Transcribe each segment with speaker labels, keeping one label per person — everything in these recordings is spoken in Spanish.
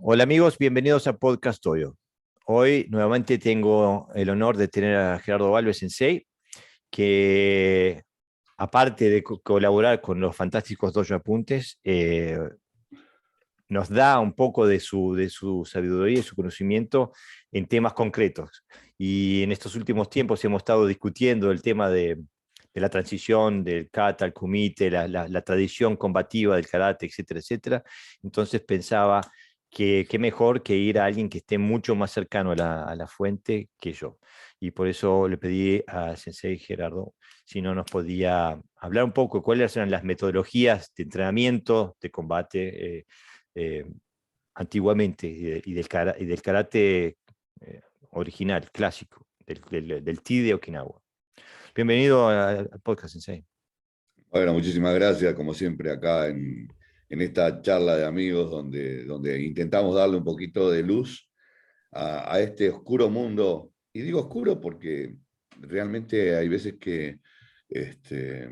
Speaker 1: Hola amigos, bienvenidos a Podcast Toyo. Hoy nuevamente tengo el honor de tener a Gerardo Valves Sensei, que aparte de colaborar con los fantásticos Dojo Apuntes, nos da un poco de su sabiduría y su conocimiento en temas concretos. Y en estos últimos tiempos hemos estado discutiendo el tema de la transición del kata al kumite, la tradición combativa del karate, etcétera, etcétera. Entonces pensaba que qué mejor que ir a alguien que esté mucho más cercano a la fuente que yo. Y por eso le pedí a Sensei Gerardo si no nos podía hablar un poco de cuáles eran las metodologías de entrenamiento, de combate, eh, antiguamente y del karate original, clásico, del Ti de Okinawa. Bienvenido al podcast, Sensei.
Speaker 2: Bueno, muchísimas gracias, como siempre, acá en esta charla de amigos donde intentamos darle un poquito de luz a este oscuro mundo. Y digo oscuro porque realmente hay veces que este,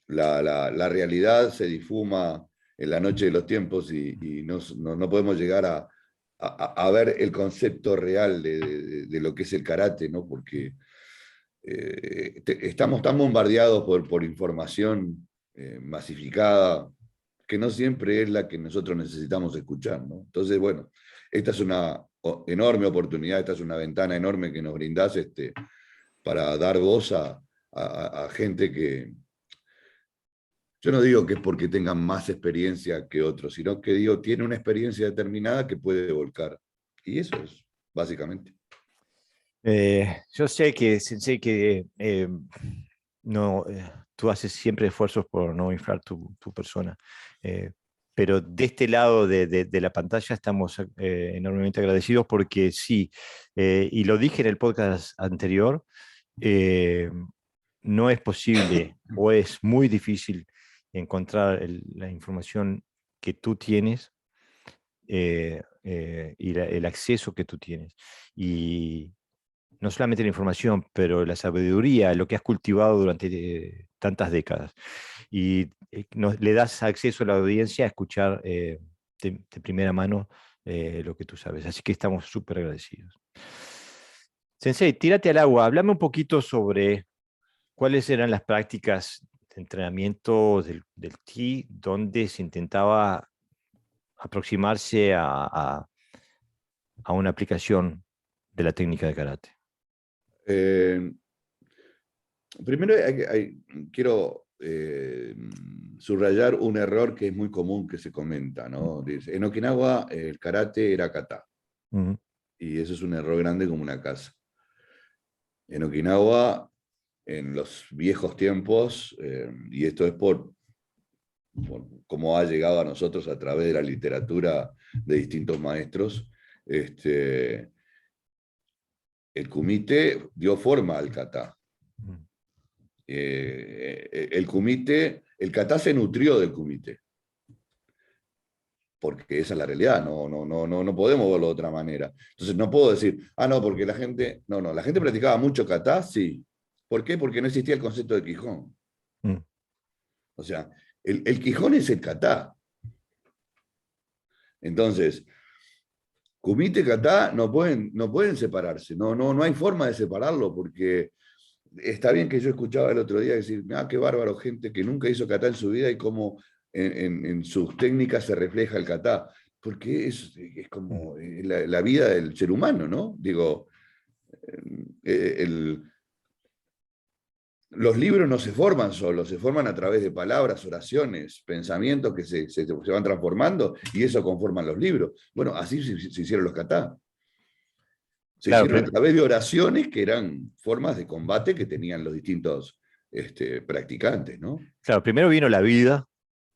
Speaker 2: la realidad se difuma en la noche de los tiempos y no podemos llegar a ver el concepto real de lo que es el karate, ¿no? Porque estamos tan bombardeados por información masificada que no siempre es la que nosotros necesitamos escuchar, ¿no? Entonces, bueno, esta es una enorme oportunidad, esta es una ventana enorme que nos brindás para dar voz a gente que, yo no digo que es porque tengan más experiencia que otros, sino que digo, tiene una experiencia determinada que puede volcar. Y eso es, básicamente.
Speaker 1: Yo sé que, Sensei, que no, tú haces siempre esfuerzos por no inflar tu persona, eh, pero de este lado de la pantalla estamos enormemente agradecidos porque sí, y lo dije en el podcast anterior, eh, no es posible o es muy difícil encontrar la información que tú tienes y el acceso que tú tienes. Y no solamente la información, pero la sabiduría, lo que has cultivado durante tantas décadas. Y le das acceso a la audiencia a escuchar de primera mano lo que tú sabes. Así que estamos súper agradecidos. Sensei, tírate al agua. Háblame un poquito sobre cuáles eran las prácticas de entrenamiento del Ti, donde se intentaba aproximarse a una aplicación de la técnica de karate.
Speaker 2: Eh, Primero quiero subrayar un error que es muy común que se comenta, ¿no? Dice, en Okinawa el karate era kata,
Speaker 1: Ujú.
Speaker 2: y eso es un error grande como una casa. En Okinawa, en los viejos tiempos, y esto es por cómo ha llegado a nosotros a través de la literatura de distintos maestros, el kumite dio forma al kata.
Speaker 1: Ujú.
Speaker 2: El kata se nutrió del kumite, porque esa es la realidad, no podemos verlo de otra manera. Entonces no puedo decir, no, porque la gente practicaba mucho kata, sí. ¿Por qué? Porque no existía el concepto de Quijón.
Speaker 1: Mm.
Speaker 2: O sea, el Quijón es el kata. Entonces, kumite y kata no pueden separarse, no hay forma de separarlo, porque está bien que yo escuchaba el otro día decir, qué bárbaro, gente que nunca hizo kata en su vida y cómo en sus técnicas se refleja el kata, porque es
Speaker 1: Mm.
Speaker 2: como la vida del ser humano, ¿no? Digo, el, los libros no se forman solos, se forman a través de palabras, oraciones, pensamientos que se van transformando y eso conforman los libros. Bueno, así se hicieron los kata. Se
Speaker 1: Claro,
Speaker 2: hicieron a través de oraciones que eran formas de combate que tenían los distintos practicantes, ¿no?
Speaker 1: claro, primero vino la vida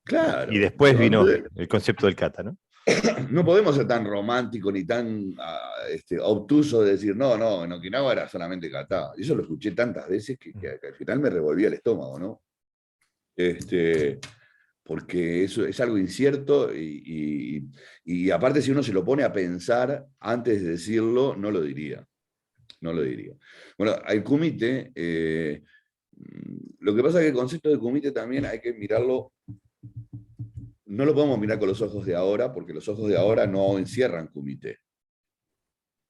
Speaker 1: y
Speaker 2: Claro.
Speaker 1: después vino
Speaker 2: Entonces,
Speaker 1: el concepto del kata, ¿no?
Speaker 2: no podemos ser tan románticos ni tan obtusos de decir, no, en Okinawa era solamente kata. Y eso lo escuché tantas veces que al final me revolvía el estómago, ¿no? Este, porque eso es algo incierto y aparte si uno se lo pone a pensar antes de decirlo, no lo diría. No lo diría. Bueno, el kumite, lo que pasa es que el concepto de kumite también hay que mirarlo no lo podemos mirar con los ojos de ahora, porque los ojos de ahora no encierran kumite,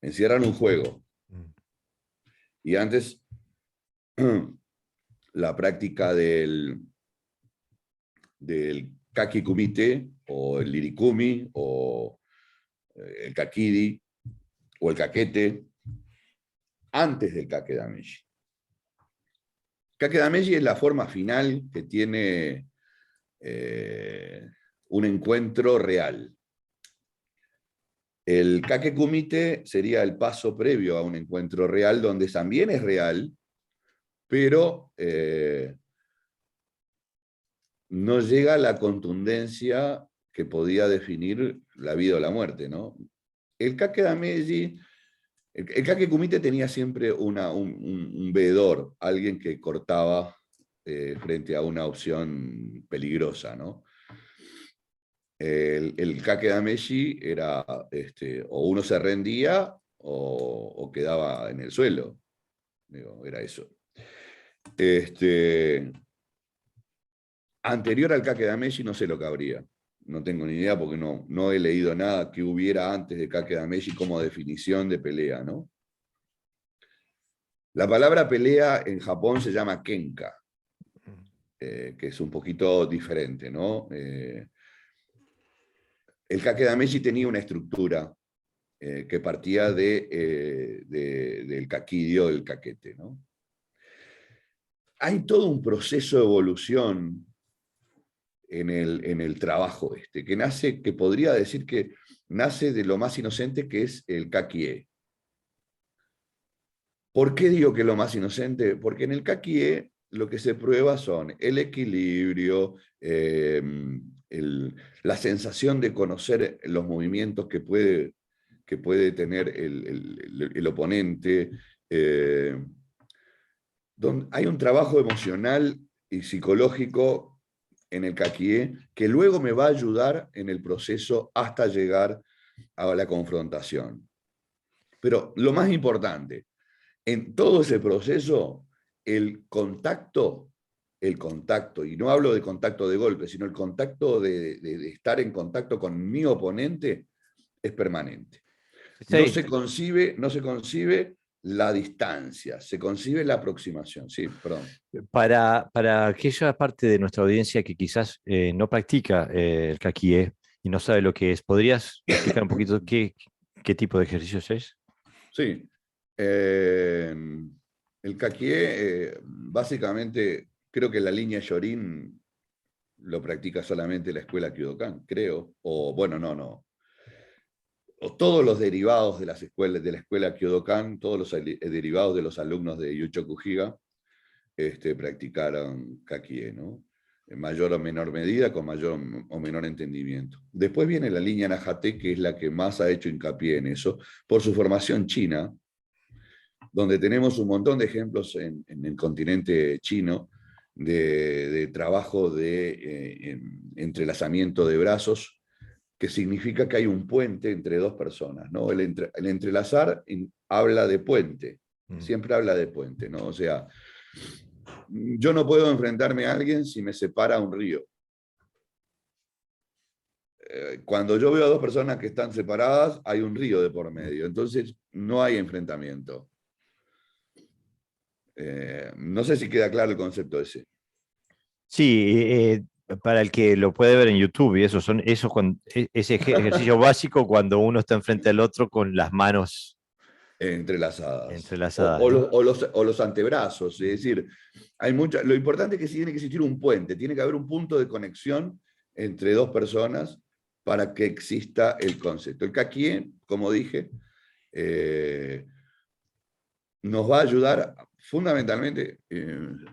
Speaker 2: encierran un juego. Y antes, la práctica del kaki kumite, o el lirikumi, o el kakidi, o el kakete, antes del kakedameshi. Kakedameshi es la forma final que tiene un encuentro real. El kakekumite sería el paso previo a un encuentro real, donde también es real, pero no llega a la contundencia que podía definir la vida o la muerte, ¿no? El kakedameshi, el kakekumite tenía siempre un veedor, alguien que cortaba frente a una opción peligrosa, ¿no? El kakedameshi era, o uno se rendía o quedaba en el suelo. Digo, era eso. Anterior al kakedameshi no sé lo que habría. No tengo ni idea porque no he leído nada que hubiera antes de kakedameshi como definición de pelea, ¿no? La palabra pelea en Japón se llama kenka, que es un poquito diferente, ¿no? El kakedameshi tenía una estructura que partía del kakidio, del kakete, ¿no? Hay todo un proceso de evolución en el trabajo que nace, que podría decir que nace de lo más inocente, que es el kakie. ¿Por qué digo que lo más inocente? Porque en el kakie lo que se prueba son el equilibrio, la sensación de conocer los movimientos que puede tener el oponente. Hay un trabajo emocional y psicológico en el kakie que luego me va a ayudar en el proceso hasta llegar a la confrontación. Pero lo más importante, en todo ese proceso, el contacto, y no hablo de contacto de golpe, sino el contacto de estar en contacto con mi oponente, es permanente. No se concibe la distancia, se concibe la aproximación. Sí, perdón.
Speaker 1: Para aquella parte de nuestra audiencia que quizás no practica el Kakie y no sabe lo que es, ¿podrías explicar un poquito qué tipo de ejercicios es?
Speaker 2: Sí. El kakie, básicamente, creo que la línea Shorin lo practica solamente la escuela Kyodokan, creo. O bueno, no. O todos los derivados de las escuelas, de la escuela Kyodokan, todos los derivados de los alumnos de Yuchoku Higa, practicaron kakie, ¿no? En mayor o menor medida, con mayor o menor entendimiento. Después viene la línea Nahate, que es la que más ha hecho hincapié en eso, por su formación china, donde tenemos un montón de ejemplos en el continente chino de trabajo de entrelazamiento de brazos, que significa que hay un puente entre dos personas, ¿no? El entrelazar habla de puente, siempre habla de puente, ¿no? O sea, yo no puedo enfrentarme a alguien si me separa un río. Cuando yo veo a dos personas que están separadas, hay un río de por medio, entonces no hay enfrentamiento. No sé si queda claro el concepto ese.
Speaker 1: Sí, para el que lo puede ver en YouTube, y ese ejercicio básico cuando uno está enfrente al otro con las manos
Speaker 2: Entrelazadas.
Speaker 1: entrelazadas, ¿no?
Speaker 2: O los antebrazos. Es decir, lo importante es que tiene que existir un puente, tiene que haber un punto de conexión entre dos personas para que exista el concepto. El kakie, como dije, nos va a ayudar fundamentalmente.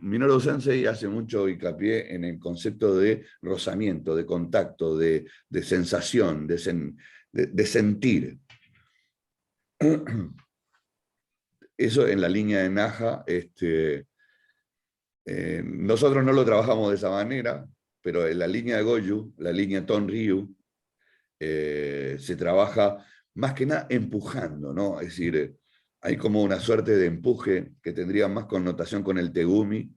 Speaker 2: Minoru Sensei hace mucho hincapié en el concepto de rozamiento, de contacto, de sensación, de sentir. Eso en la línea de Naha, nosotros no lo trabajamos de esa manera, pero en la línea de Goju, la línea Ton-Ryu, se trabaja más que nada empujando, ¿no? Es decir, hay como una suerte de empuje que tendría más connotación con el Tegumi,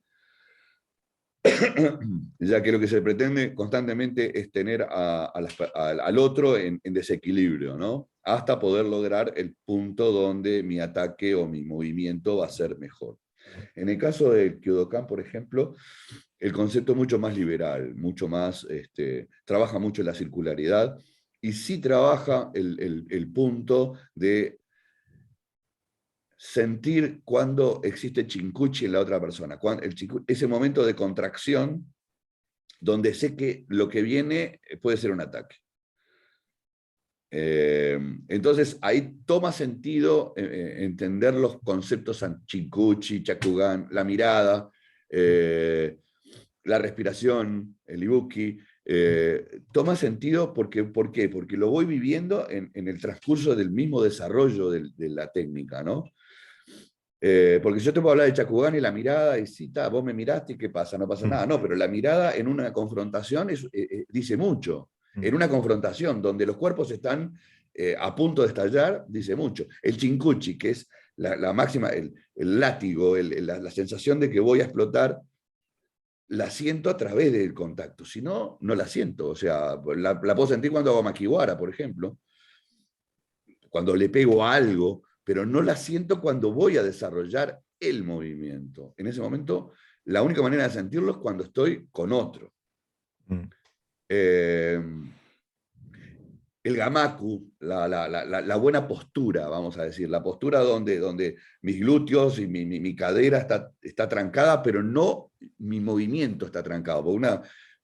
Speaker 2: ya que lo que se pretende constantemente es tener al otro en desequilibrio, ¿no? Hasta poder lograr el punto donde mi ataque o mi movimiento va a ser mejor. En el caso del Kyodokan, por ejemplo, el concepto es mucho más liberal, mucho más, trabaja mucho en la circularidad y sí trabaja el punto de sentir cuando existe chincuchi en la otra persona, ese momento de contracción donde sé que lo que viene puede ser un ataque. Entonces ahí toma sentido entender los conceptos Chincuchi, Chakugan, la mirada, la respiración, el ibuki. Toma sentido porque, ¿por qué? Porque lo voy viviendo en el transcurso del mismo desarrollo de la técnica, ¿no? Porque yo te puedo hablar de Chakugan y la mirada, y sí, vos me miraste y ¿qué pasa? No pasa nada. No, pero la mirada en una confrontación dice mucho. En una confrontación donde los cuerpos están a punto de estallar, dice mucho. El chincuchi, que es la máxima, el látigo, la sensación de que voy a explotar, la siento a través del contacto. Si no, no la siento. O sea, la puedo sentir cuando hago makiwara, por ejemplo, cuando le pego a algo, pero no la siento cuando voy a desarrollar el movimiento. En ese momento, la única manera de sentirlo es cuando estoy con otro. El gamaku, la buena postura, vamos a decir, la postura donde mis glúteos y mi cadera está trancada, pero no mi movimiento está trancado.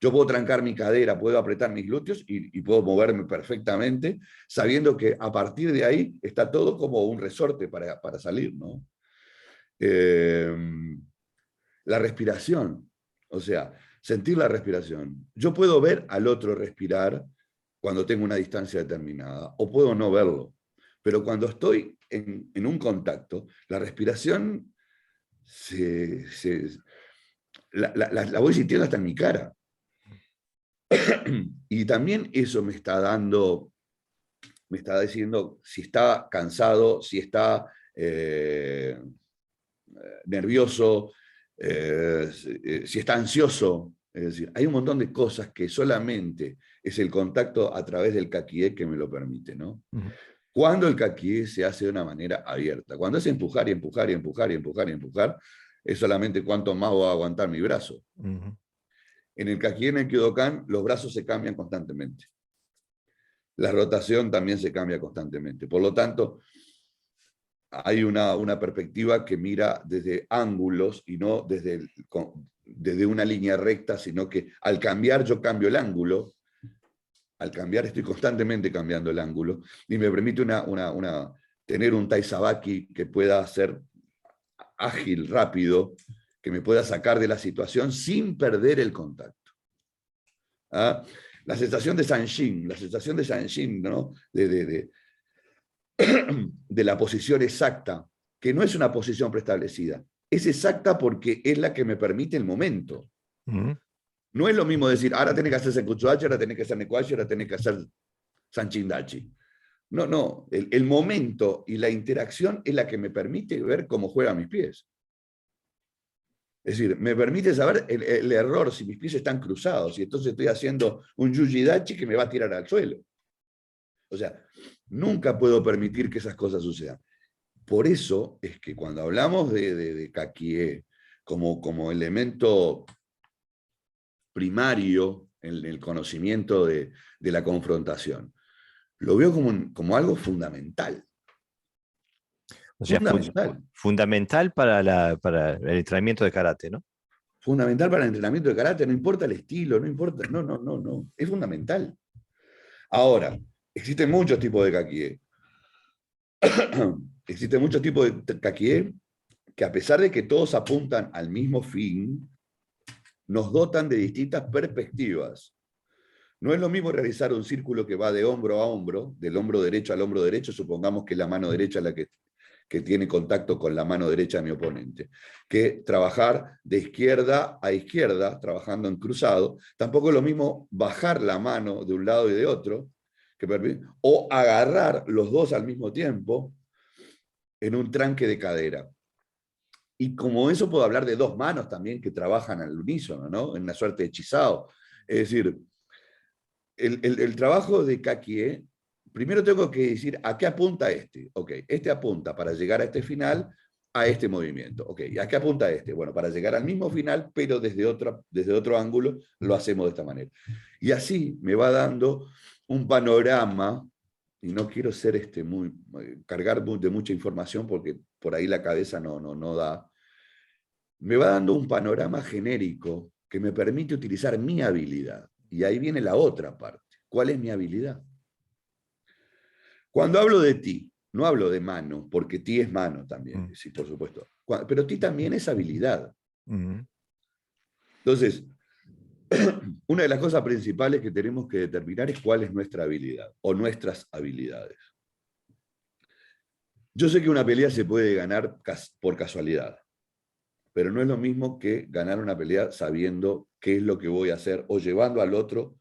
Speaker 2: Yo puedo trancar mi cadera, puedo apretar mis glúteos y puedo moverme perfectamente, sabiendo que a partir de ahí está todo como un resorte para salir, ¿no? La respiración, o sea, sentir la respiración. Yo puedo ver al otro respirar cuando tengo una distancia determinada, o puedo no verlo, pero cuando estoy en un contacto, la respiración la voy sintiendo hasta en mi cara. Y también eso me está diciendo si está cansado, si está nervioso, si está ansioso. Es decir, hay un montón de cosas que solamente es el contacto a través del kakie que me lo permite, ¿no? Cuando el kakie se hace de una manera abierta, cuando es empujar y empujar y empujar y empujar y empujar, es solamente cuánto más voy a aguantar mi brazo. En el kakie, en el Kyodokan, los brazos se cambian constantemente. La rotación también se cambia constantemente. Por lo tanto, hay una perspectiva que mira desde ángulos y no desde una línea recta, sino que al cambiar yo cambio el ángulo, al cambiar estoy constantemente cambiando el ángulo, y me permite tener un taizabaki que pueda ser ágil, rápido, que me pueda sacar de la situación sin perder el contacto. ¿Ah? La sensación de Sanshin, ¿no? De la posición exacta, que no es una posición preestablecida, es exacta porque es la que me permite el momento. No es lo mismo decir, ahora tenés que hacer Senkutsudachi, ahora tenés que hacer Nekuashi, ahora tenés que hacer Sanchindachi. No, el momento y la interacción es la que me permite ver cómo juegan mis pies. Es decir, me permite saber el error si mis pies están cruzados y entonces estoy haciendo un Yujidachi que me va a tirar al suelo. O sea, nunca puedo permitir que esas cosas sucedan. Por eso es que cuando hablamos de kakie como elemento primario en el conocimiento de la confrontación, lo veo como algo fundamental.
Speaker 1: O sea, fundamental para el entrenamiento de karate, ¿no?
Speaker 2: Fundamental para el entrenamiento de karate, no importa el estilo, no importa, no, es fundamental. Ahora, existen muchos tipos de kakie. Existen muchos tipos de kakie que a pesar de que todos apuntan al mismo fin, nos dotan de distintas perspectivas. No es lo mismo realizar un círculo que va de hombro a hombro, del hombro derecho al hombro derecho, supongamos que es la mano derecha la que tiene contacto con la mano derecha de mi oponente, que trabajar de izquierda a izquierda, trabajando en cruzado. Tampoco es lo mismo bajar la mano de un lado y de otro, o agarrar los dos al mismo tiempo en un tranque de cadera. Y como eso puedo hablar de dos manos también que trabajan al unísono, ¿no? En una suerte de hechizado. Es decir, el trabajo de Kakie, primero tengo que decir a qué apunta este. Ok, este apunta para llegar a este final, a este movimiento. Ok, ¿y a qué apunta este? Bueno, para llegar al mismo final, pero desde otro ángulo, lo hacemos de esta manera. Y así me va dando un panorama, y no quiero ser cargar de mucha información porque por ahí la cabeza no da, me va dando un panorama genérico que me permite utilizar mi habilidad. Y ahí viene la otra parte. ¿Cuál es mi habilidad? Cuando hablo de ti, no hablo de mano, porque ti es mano también, sí, por supuesto. Pero ti también es habilidad. Entonces, una de las cosas principales que tenemos que determinar es cuál es nuestra habilidad o nuestras habilidades. Yo sé que una pelea se puede ganar por casualidad, pero no es lo mismo que ganar una pelea sabiendo qué es lo que voy a hacer o llevando al otro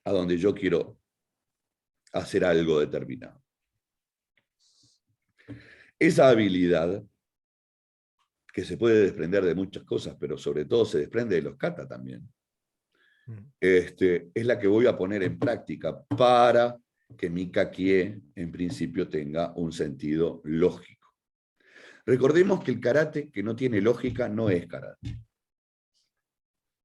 Speaker 2: a donde yo quiero hacer algo determinado. Esa habilidad, que se puede desprender de muchas cosas, pero sobre todo se desprende de los kata también, es la que voy a poner en práctica para que mi kakie en principio tenga un sentido lógico. Recordemos que el karate que no tiene lógica no es karate.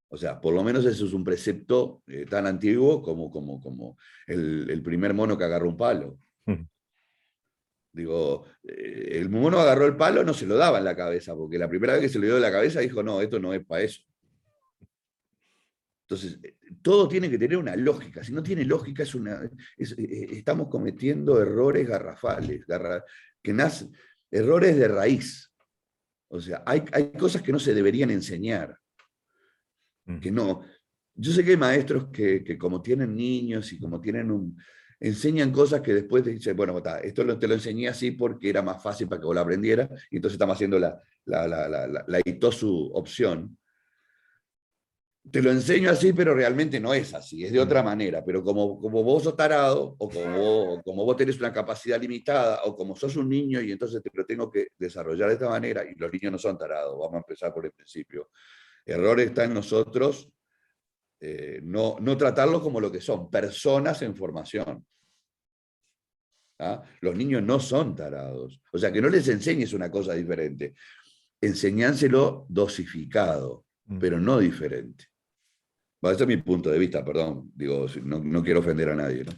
Speaker 2: O sea, por lo menos eso es un precepto tan antiguo como el primer mono que agarró un palo. Digo, el mono agarró el palo, no se lo daba en la cabeza, porque la primera vez que se lo dio en la cabeza dijo, no, esto no es para eso. Entonces, todo tiene que tener una lógica. Si no tiene lógica, estamos cometiendo errores garrafales, errores de raíz. O sea, hay cosas que no se deberían enseñar. Que no. Yo sé que hay maestros que como tienen niños y como enseñan cosas que después te dicen, bueno, esto te lo enseñé así porque era más fácil para que vos lo aprendieras, y entonces estamos haciendo la Itosu opción. Te lo enseño así, pero realmente no es así, es de otra manera. Pero como vos sos tarado, o como vos tenés una capacidad limitada, o como sos un niño y entonces te lo tengo que desarrollar de esta manera, y los niños no son tarados, vamos a empezar por el principio. Error está en nosotros no tratarlos como lo que son, personas en formación. ¿Ah? Los niños no son tarados. O sea, que no les enseñes una cosa diferente. Enseñánselo dosificado, pero no diferente. Bueno, ese es mi punto de vista, perdón. Digo, no quiero ofender a nadie, ¿no?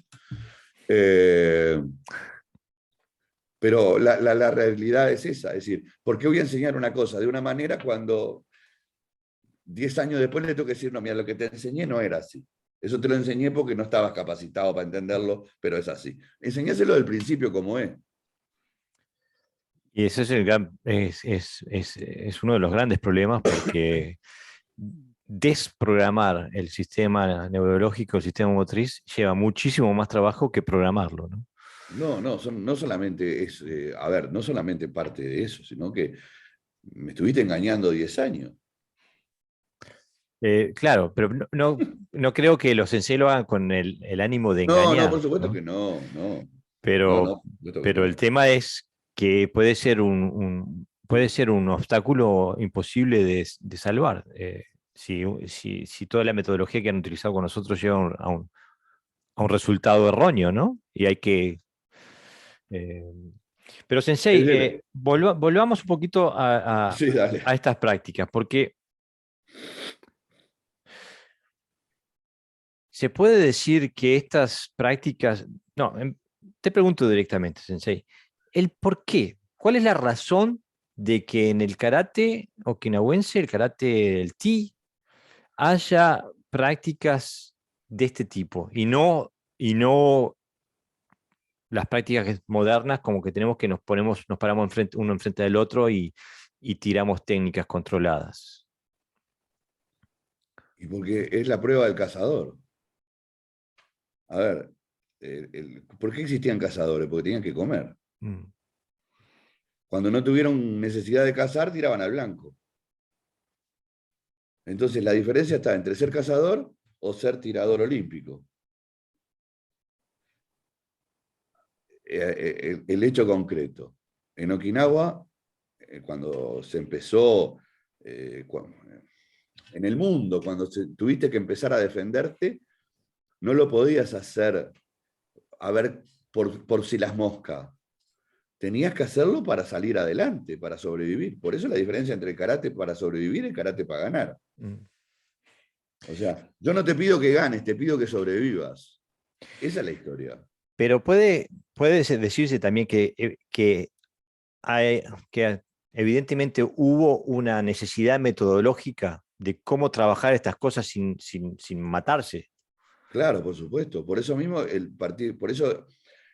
Speaker 2: Pero la realidad es esa. Es decir, ¿por qué voy a enseñar una cosa de una manera cuando 10 años después le tengo que decir, no, mira, lo que te enseñé no era así? Eso te lo enseñé porque no estabas capacitado para entenderlo, pero es así. Enseñáselo del principio como es.
Speaker 1: Y ese es, es uno de los grandes problemas, porque desprogramar el sistema neurológico, el sistema motriz, lleva muchísimo más trabajo que programarlo, ¿no?
Speaker 2: No solamente a ver, no solamente parte de eso, sino que me estuviste engañando 10 años.
Speaker 1: Claro, pero no creo que los sensei lo hagan con el ánimo de
Speaker 2: No,
Speaker 1: engañar,
Speaker 2: por supuesto
Speaker 1: ¿no?
Speaker 2: que no.
Speaker 1: Pero,
Speaker 2: Por supuesto que
Speaker 1: pero el
Speaker 2: no.
Speaker 1: tema es que puede ser puede ser un obstáculo imposible de salvar. Si toda la metodología que han utilizado con nosotros lleva a un resultado erróneo, ¿no? Y hay que... eh, pero
Speaker 2: Es
Speaker 1: Sensei,
Speaker 2: decir,
Speaker 1: volvamos un poquito
Speaker 2: sí, dale.
Speaker 1: a estas prácticas, porque se puede decir que estas prácticas, no, te pregunto directamente, Sensei, el por qué, ¿cuál es la razón de que en el karate okinawense, el karate del Ti, haya prácticas de este tipo y no las prácticas modernas, como que tenemos que nos paramos uno enfrente del otro y tiramos técnicas controladas?
Speaker 2: Y porque es la prueba del cazador. A ver, ¿por qué existían cazadores? Porque tenían que comer.
Speaker 1: Mm.
Speaker 2: Cuando no tuvieron necesidad de cazar, tiraban al blanco. Entonces la diferencia está entre ser cazador o ser tirador olímpico. El hecho concreto. En Okinawa, cuando se empezó en el mundo, cuando tuviste que empezar a defenderte, no lo podías hacer a ver por si las moscas. Tenías que hacerlo para salir adelante, para sobrevivir. Por eso la diferencia entre el karate para sobrevivir y el karate para ganar. O sea, yo no te pido que ganes, te pido que sobrevivas. Esa es la historia.
Speaker 1: Pero puede decirse también que evidentemente hubo una necesidad metodológica de cómo trabajar estas cosas sin matarse.
Speaker 2: Claro, por supuesto. Por eso mismo el partido, por eso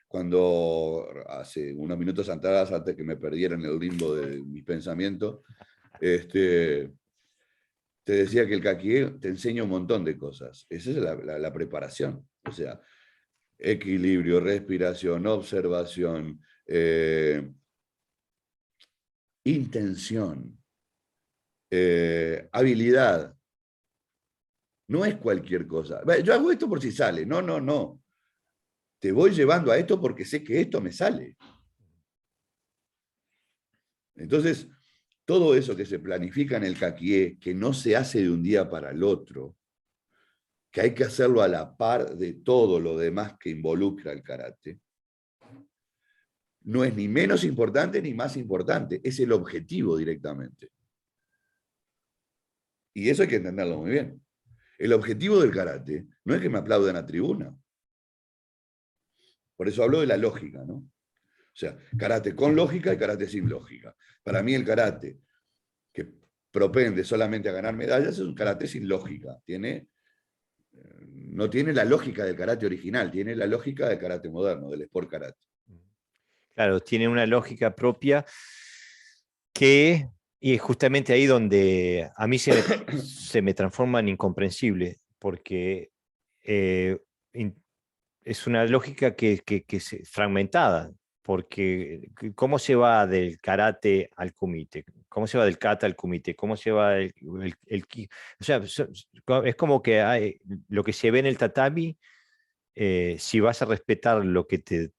Speaker 2: cuando hace unos minutos atrás, antes que me perdiera en el limbo de mis pensamientos, te decía que el Kakie te enseña un montón de cosas. Esa es la preparación. O sea, equilibrio, respiración, observación, intención, habilidad. No es cualquier cosa. Yo hago esto por si sale. No, no, no. Te voy llevando a esto porque sé que esto me sale. Entonces, todo eso que se planifica en el Kakie, que no se hace de un día para el otro, que hay que hacerlo a la par de todo lo demás que involucra el karate, no es ni menos importante ni más importante, es el objetivo directamente. Y eso hay que entenderlo muy bien. El objetivo del karate no es que me aplaudan a tribuna. Por eso hablo de la lógica, ¿no? O sea, karate con lógica y karate sin lógica. Para mí el karate que propende solamente a ganar medallas es un karate sin lógica. No tiene la lógica del karate original, tiene la lógica del karate moderno, del sport karate.
Speaker 1: Claro, tiene una lógica propia y es justamente ahí donde a mí se me transforma en incomprensible, porque es una lógica que es fragmentada, porque ¿cómo se va del karate al kumite? ¿Cómo se va del kata al kumite? ¿Cómo se va el ki? O sea, es como que lo que se ve en el tatami, si vas a respetar lo que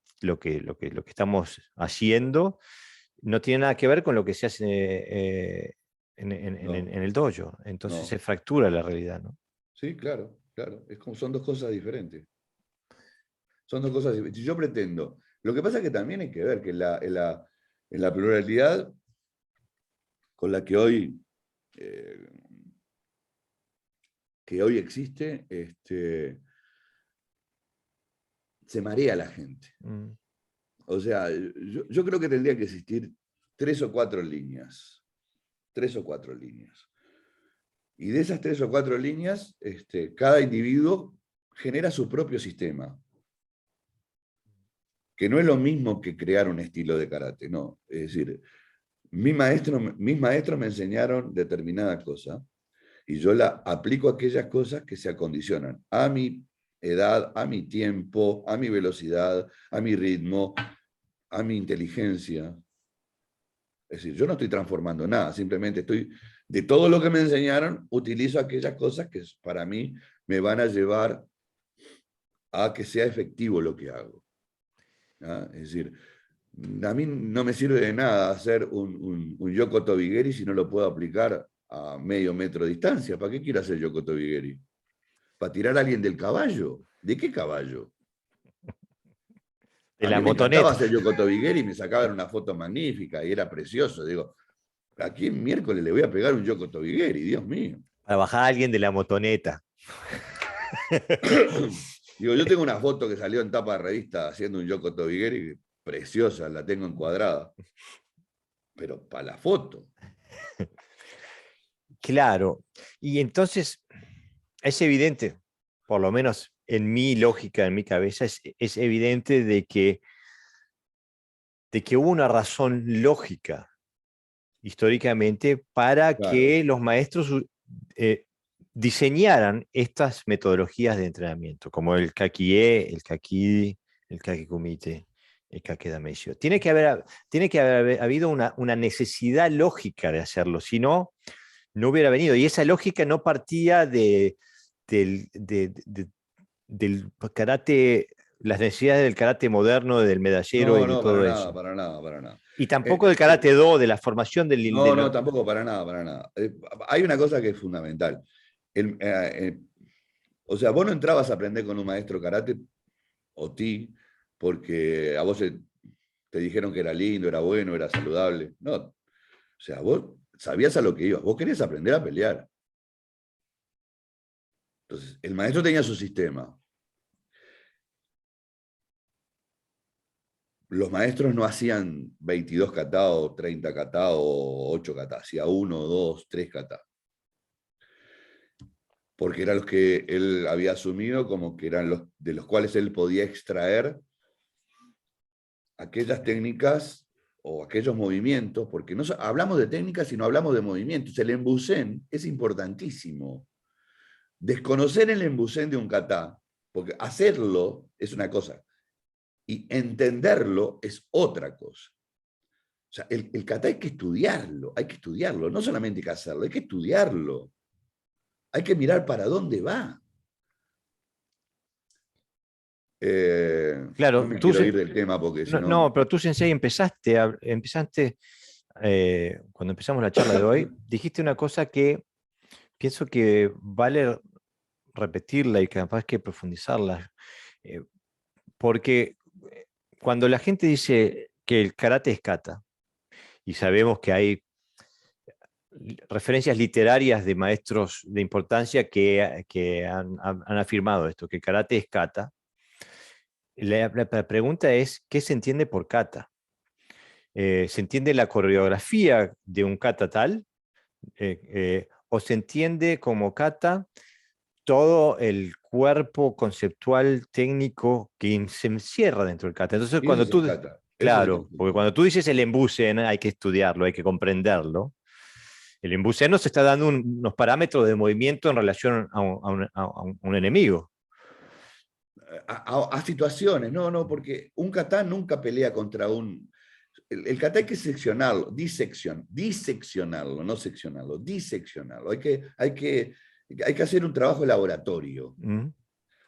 Speaker 1: estamos haciendo, no tiene nada que ver con lo que se hace
Speaker 2: No,
Speaker 1: en el dojo. Entonces se
Speaker 2: no.
Speaker 1: fractura la realidad, ¿no?
Speaker 2: Sí, claro, claro. Son dos cosas diferentes. Son dos cosas diferentes. Yo pretendo. Lo que pasa es que también hay que ver que en la pluralidad con la que hoy existe, se marea la gente. O sea, yo creo que tendría que existir 3 o 4 líneas. 3 o 4 líneas. Y de esas 3 o 4 líneas, cada individuo genera su propio sistema. Que no es lo mismo que crear un estilo de karate, no. Es decir, mis maestros me enseñaron determinada cosa y yo la aplico a aquellas cosas que se acondicionan a mi edad, a mi tiempo, a mi velocidad, a mi ritmo, a mi inteligencia. Es decir, yo no estoy transformando nada, simplemente de todo lo que me enseñaron, utilizo aquellas cosas que para mí me van a llevar a que sea efectivo lo que hago. ¿Ah? Es decir, a mí no me sirve de nada hacer un Yoko Tobigeri si no lo puedo aplicar a medio metro de distancia. ¿Para qué quiero hacer Yoko Tobigeri? ¿Para tirar a alguien del caballo? ¿De qué caballo?
Speaker 1: De
Speaker 2: A
Speaker 1: la
Speaker 2: mí me encantaba
Speaker 1: motoneta.
Speaker 2: hacer Yoko Tobigeri y me sacaban una foto magnífica y era precioso. Digo, ¿a quién miércoles le voy a pegar un Yoko Tobigeri? Dios mío.
Speaker 1: Para bajar a alguien de la motoneta.
Speaker 2: Digo, yo tengo una foto que salió en tapa de revista haciendo un Yoko Tobigeri preciosa, la tengo encuadrada. Pero para la foto.
Speaker 1: Claro. Y entonces es evidente, por lo menos en mi lógica, en mi cabeza, es evidente de que hubo una razón lógica históricamente para
Speaker 2: Claro.
Speaker 1: que los maestros diseñaran estas metodologías de entrenamiento, como el Kakie, el Kakidi, el Kakikumite, el Kakedamesho. Tiene que haber habido una necesidad lógica de hacerlo, si no, no hubiera venido. Y esa lógica no partía del karate las necesidades del karate moderno, del medallero y
Speaker 2: No,
Speaker 1: de
Speaker 2: no, para
Speaker 1: todo
Speaker 2: nada,
Speaker 1: eso.
Speaker 2: para nada, para nada.
Speaker 1: Y
Speaker 2: Eh,
Speaker 1: tampoco del karate do, de la formación
Speaker 2: no, no, tampoco para nada, para nada. Hay una cosa que es fundamental. El, o sea, vos no entrabas a aprender con un maestro karate o ti, porque a vos te dijeron que era lindo, era bueno, era saludable. No, o sea, vos sabías a lo que ibas. Vos querías aprender a pelear. Entonces, el maestro tenía su sistema. Los maestros no hacían 22 kata o 30 kata o 8 kata, hacía 1, 2, 3 kata. Porque eran los que él había asumido como que eran los de los cuales él podía extraer aquellas técnicas o aquellos movimientos, porque no hablamos de técnicas y no hablamos de movimientos. El embusén es importantísimo. Desconocer el embusén de un kata, porque hacerlo es una cosa y entenderlo es otra cosa. O sea, el kata hay que estudiarlo, no solamente hay que hacerlo, hay que estudiarlo. Hay que mirar para dónde va. No
Speaker 1: Claro,
Speaker 2: me quiero ir del tema porque si
Speaker 1: no,
Speaker 2: no...
Speaker 1: no, pero tú, Sensei, empezaste cuando empezamos la charla de hoy, dijiste una cosa que pienso que vale repetirla y capaz que profundizarla, eh, porque cuando la gente dice que el karate es kata, y sabemos que hay referencias literarias de maestros de importancia que han afirmado esto, que el karate es kata, la pregunta es, ¿qué se entiende por kata? ¿Se entiende la coreografía de un kata tal? ¿O se entiende como kata todo el cuerpo conceptual técnico que se encierra dentro del kata? Entonces,
Speaker 2: Y eso
Speaker 1: cuando
Speaker 2: es el
Speaker 1: tú,
Speaker 2: kata, eso es el
Speaker 1: claro, porque
Speaker 2: concepto.
Speaker 1: cuando tú dices el embusen, hay que estudiarlo, hay que comprenderlo. El embusen nos está dando unos parámetros de movimiento en relación a un enemigo.
Speaker 2: A situaciones, no, no, porque un kata nunca pelea contra un... El kata hay que seccionarlo, diseccionarlo, no seccionarlo, diseccionarlo. Hay que hacer un trabajo de laboratorio,
Speaker 1: ¿Mm?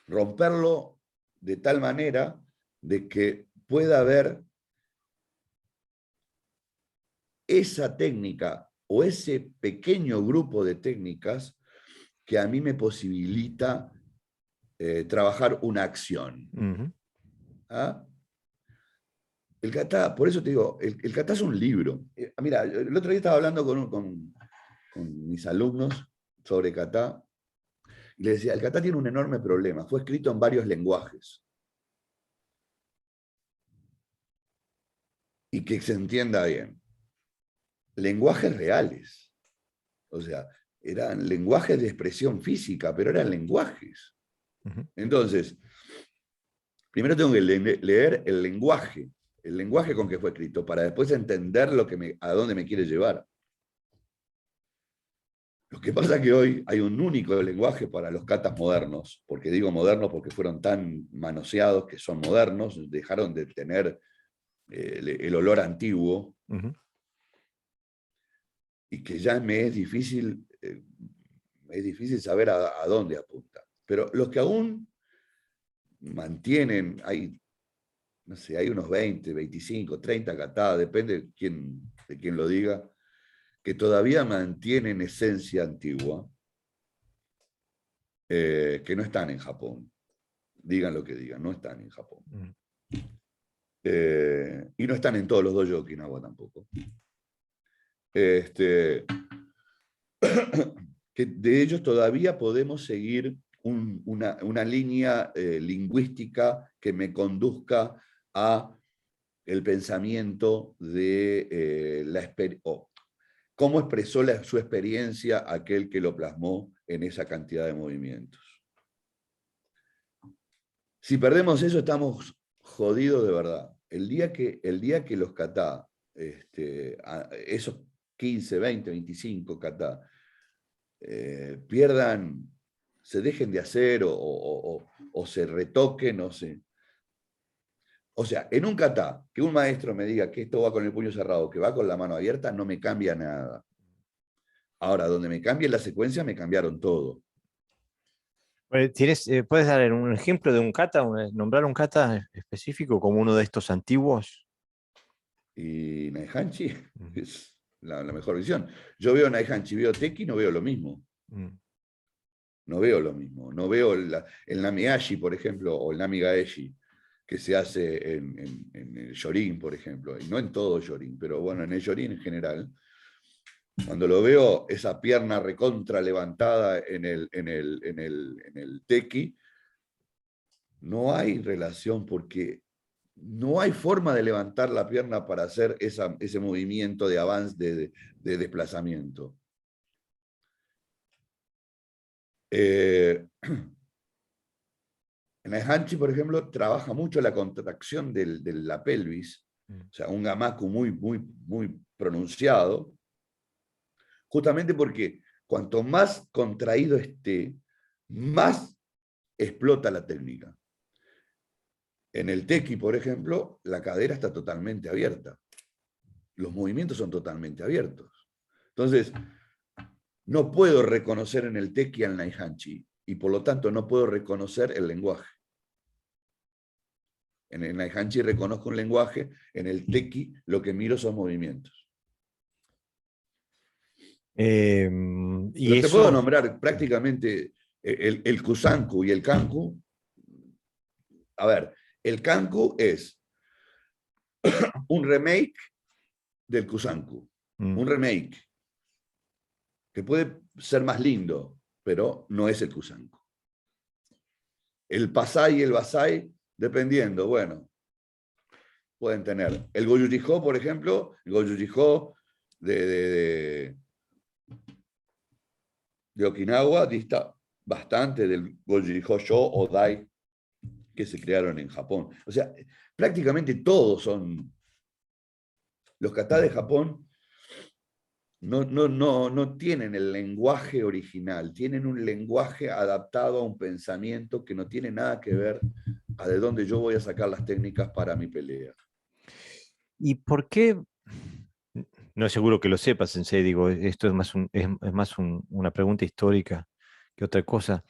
Speaker 2: romperlo de tal manera de que pueda haber esa técnica o ese pequeño grupo de técnicas que a mí me posibilita trabajar una acción.
Speaker 1: Ujú.
Speaker 2: ¿Ah? El kata, por eso te digo, el kata es un libro. Mira, el otro día estaba hablando con mis alumnos sobre kata y les decía, el kata tiene un enorme problema, fue escrito en varios lenguajes. Y que se entienda bien. Lenguajes reales. O sea, eran lenguajes de expresión física, pero eran lenguajes.
Speaker 1: Ujú.
Speaker 2: Entonces, primero tengo que leer el lenguaje con que fue escrito, para después entender a dónde me quiere llevar. Lo que pasa es que hoy hay un único lenguaje para los katas modernos, porque digo modernos porque fueron tan manoseados que son modernos, dejaron de tener el olor antiguo
Speaker 1: Ujú.
Speaker 2: y que ya es difícil saber a dónde apunta. Pero los que aún mantienen, no sé, hay unos 20, 25, 30 katadas, depende de quién lo diga, que todavía mantienen esencia antigua, que no están en Japón. Digan lo que digan, no están en Japón.
Speaker 1: Ujú.
Speaker 2: Y no están en todos los dojos de Okinawa tampoco. Este, que de ellos todavía podemos seguir una línea lingüística que me conduzca a el pensamiento de cómo expresó su experiencia aquel que lo plasmó en esa cantidad de movimientos. Si perdemos eso, estamos jodidos de verdad. El día que los kata, esos 15, 20, 25 kata, pierdan, se dejen de hacer o se retoquen, no sé. O sea, en un kata, que un maestro me diga que esto va con el puño cerrado, que va con la mano abierta, no me cambia nada. Ahora, donde me cambie la secuencia, me cambiaron todo.
Speaker 1: ¿Puedes dar un ejemplo de un kata, nombrar un kata específico como uno de estos antiguos?
Speaker 2: Y Naihanchi
Speaker 1: Mm,
Speaker 2: es la mejor visión. Yo veo Naihanchi, veo Teki, no veo lo mismo.
Speaker 1: mm.
Speaker 2: No veo lo mismo. No veo el Namiashi, por ejemplo, o el Namigaeshi, que se hace en el Yorin, por ejemplo. Y no en todo Yorin, pero bueno, en el Yorin en general. Cuando lo veo, esa pierna recontra levantada en el Teki, no hay relación porque no hay forma de levantar la pierna para hacer ese movimiento de avance, de desplazamiento. En el Hanchi, por ejemplo, trabaja mucho la contracción de la pelvis,
Speaker 1: Mm.
Speaker 2: o sea, un gamaku muy, muy, muy pronunciado, justamente porque cuanto más contraído esté, más explota la técnica. En el Teki, por ejemplo, la cadera está totalmente abierta. Los movimientos son totalmente abiertos. Entonces, no puedo reconocer en el Teki al Naihanchi y por lo tanto no puedo reconocer el lenguaje. En el Naihanchi reconozco un lenguaje, en el Teki lo que miro son movimientos.
Speaker 1: Y
Speaker 2: Pero te puedo
Speaker 1: eso,
Speaker 2: nombrar prácticamente el Kusanku y el Kanku. A ver, el Kanku es un remake del Kusanku.
Speaker 1: mm,
Speaker 2: Un remake que puede ser más lindo, pero no es el Kusanku. El Pasai y el Basai, dependiendo, bueno, pueden tener. El Goju-Jihó, por ejemplo, el Goju-Jihó de Okinawa dista bastante del Goju-Jihó-Sho o Dai que se crearon en Japón. O sea, prácticamente todos son. Los katas de Japón no tienen el lenguaje original, tienen un lenguaje adaptado a un pensamiento que no tiene nada que ver a de dónde yo voy a sacar las técnicas para mi pelea.
Speaker 1: ¿y por qué? No es seguro que lo sepas, Sensei, digo, esto es más, es más una pregunta histórica que otra cosa.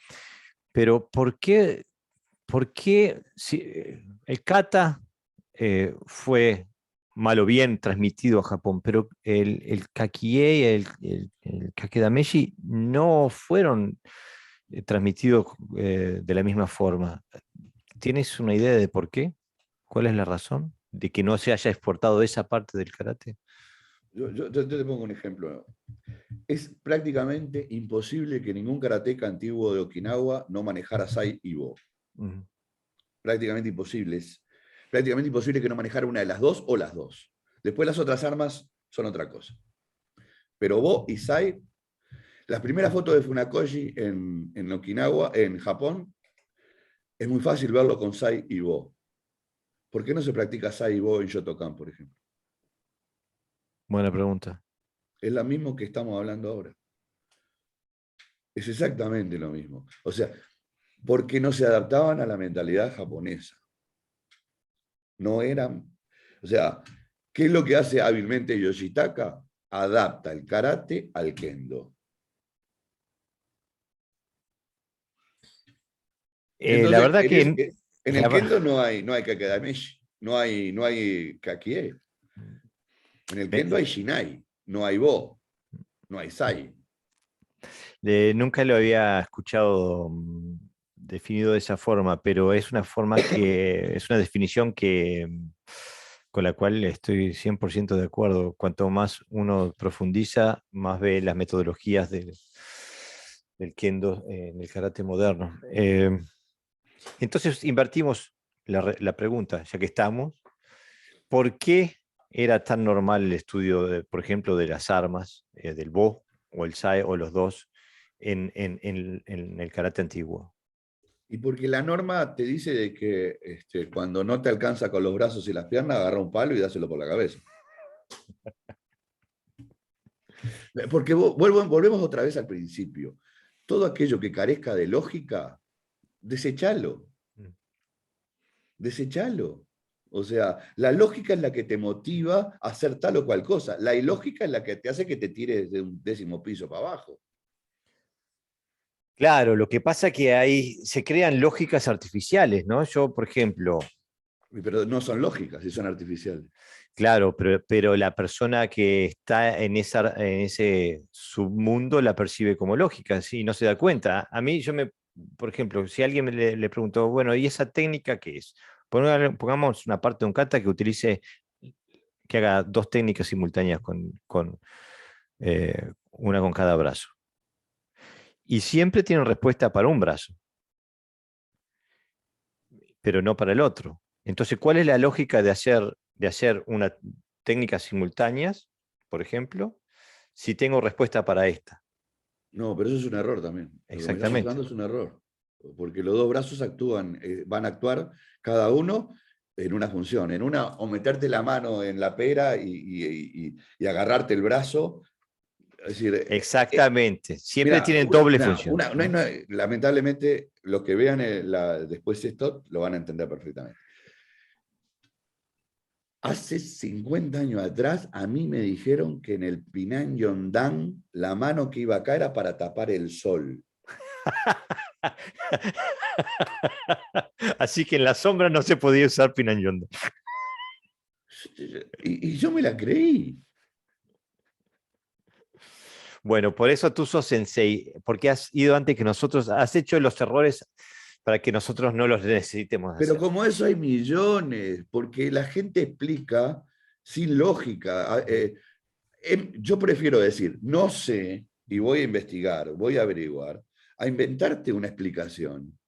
Speaker 1: Pero por qué si, el kata fue mal o bien transmitido a Japón, pero el kakie y el kakedameshi no fueron transmitidos de la misma forma? ¿Tienes una idea de por qué? ¿Cuál es la razón de que no se haya exportado esa parte del karate?
Speaker 2: Yo te pongo un ejemplo. Es prácticamente imposible que ningún karateca antiguo de Okinawa no manejara Sai y Bo.
Speaker 1: Ujú.
Speaker 2: Prácticamente imposible. Es prácticamente imposible que no manejara una de las dos o las dos. Después las otras armas son otra cosa. Pero Bo y Sai, las primeras fotos de Funakoshi en Okinawa, en Japón, es muy fácil verlo con Sai y Bo. ¿Por qué no se practica Sai y Bo en Shotokan, por ejemplo?
Speaker 1: Buena pregunta.
Speaker 2: Es lo mismo que estamos hablando ahora. Es exactamente lo mismo. O sea, porque no se adaptaban a la mentalidad japonesa. No eran. O sea, ¿qué es lo que hace hábilmente Yoshitaka? Adapta el karate al kendo.
Speaker 1: La
Speaker 2: Entonces,
Speaker 1: verdad que
Speaker 2: en el kendo no hay kakedameshi, no hay kakie. En el
Speaker 1: me-
Speaker 2: kendo hay shinai, no hay bo, no hay sai.
Speaker 1: nunca lo había escuchado definido de esa forma, pero es una forma que es una definición que con la cual estoy 100% de acuerdo. Cuanto más uno profundiza, más ve las metodologías del kendo en el karate moderno. Entonces invertimos la pregunta, ya que estamos. ¿Por qué era tan normal el estudio, por ejemplo, de las armas, del Bo o el Sae o los dos en el karate antiguo?
Speaker 2: Y porque la norma te dice de que cuando no te alcanza con los brazos y las piernas, agarra un palo y dáselo por la cabeza. Porque volvemos otra vez al principio. Todo aquello que carezca de lógica, desechalo,
Speaker 1: Mm.
Speaker 2: desechalo. O sea, la lógica es la que te motiva a hacer tal o cual cosa. La ilógica es la que te hace que te tires de un 10.º piso para abajo.
Speaker 1: Claro, lo que pasa que ahí se crean lógicas artificiales, ¿no? Yo, por ejemplo,
Speaker 2: Pero no son lógicas, y son artificiales.
Speaker 1: claro, pero la persona que está en ese submundo la percibe como lógica, sí, no se da cuenta. A mí, por ejemplo, si alguien le preguntó, bueno, ¿y esa técnica qué es? Pongamos una parte de un kata que haga dos técnicas simultáneas una con cada brazo. Y siempre tienen respuesta para un brazo, pero no para el otro. Entonces, ¿cuál es la lógica de hacer una técnicas simultáneas, por ejemplo, si tengo respuesta para esta?
Speaker 2: No, pero eso es un error también. Lo que me está
Speaker 1: Exactamente.
Speaker 2: mostrando es un error. Porque los dos brazos van a actuar cada uno en una función. En una, o meterte la mano en la pera y agarrarte el brazo. Es decir,
Speaker 1: Exactamente. Siempre
Speaker 2: mira,
Speaker 1: tienen doble función.
Speaker 2: lamentablemente los que vean después esto lo van a entender perfectamente. Hace 50 años atrás a mí me dijeron que en el Pinan Yondan la mano que iba acá era para tapar el sol.
Speaker 1: Así que en la sombra no se podía usar Pinanyonda.
Speaker 2: Y yo me la creí.
Speaker 1: Bueno, por eso tú sos sensei, porque has ido antes que nosotros, has hecho los errores para que nosotros no los necesitemos
Speaker 2: Pero
Speaker 1: hacer.
Speaker 2: como eso hay millones, porque la gente explica sin lógica. Yo prefiero decir, no sé, y voy a investigar, voy a averiguar, a inventarte una explicación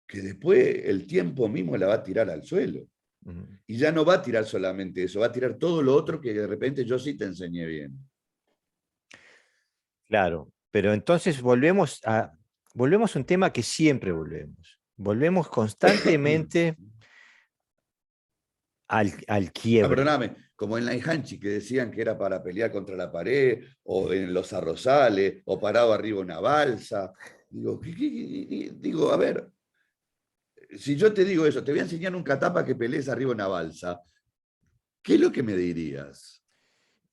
Speaker 2: que después el tiempo mismo la va a tirar al suelo. Y ya no va a tirar solamente eso, va a tirar todo lo otro que de repente yo sí te enseñé bien.
Speaker 1: Claro, pero entonces volvemos a un tema que siempre volvemos. Volvemos constantemente al quiebre.
Speaker 2: Perdóname, como en la Inhanchi, que decían que era para pelear contra la pared, o en los arrozales, o parado arriba una balsa. Digo, digo, a ver, si yo te digo eso, te voy a enseñar un catapa que pelees arriba una balsa, ¿qué es lo que me dirías?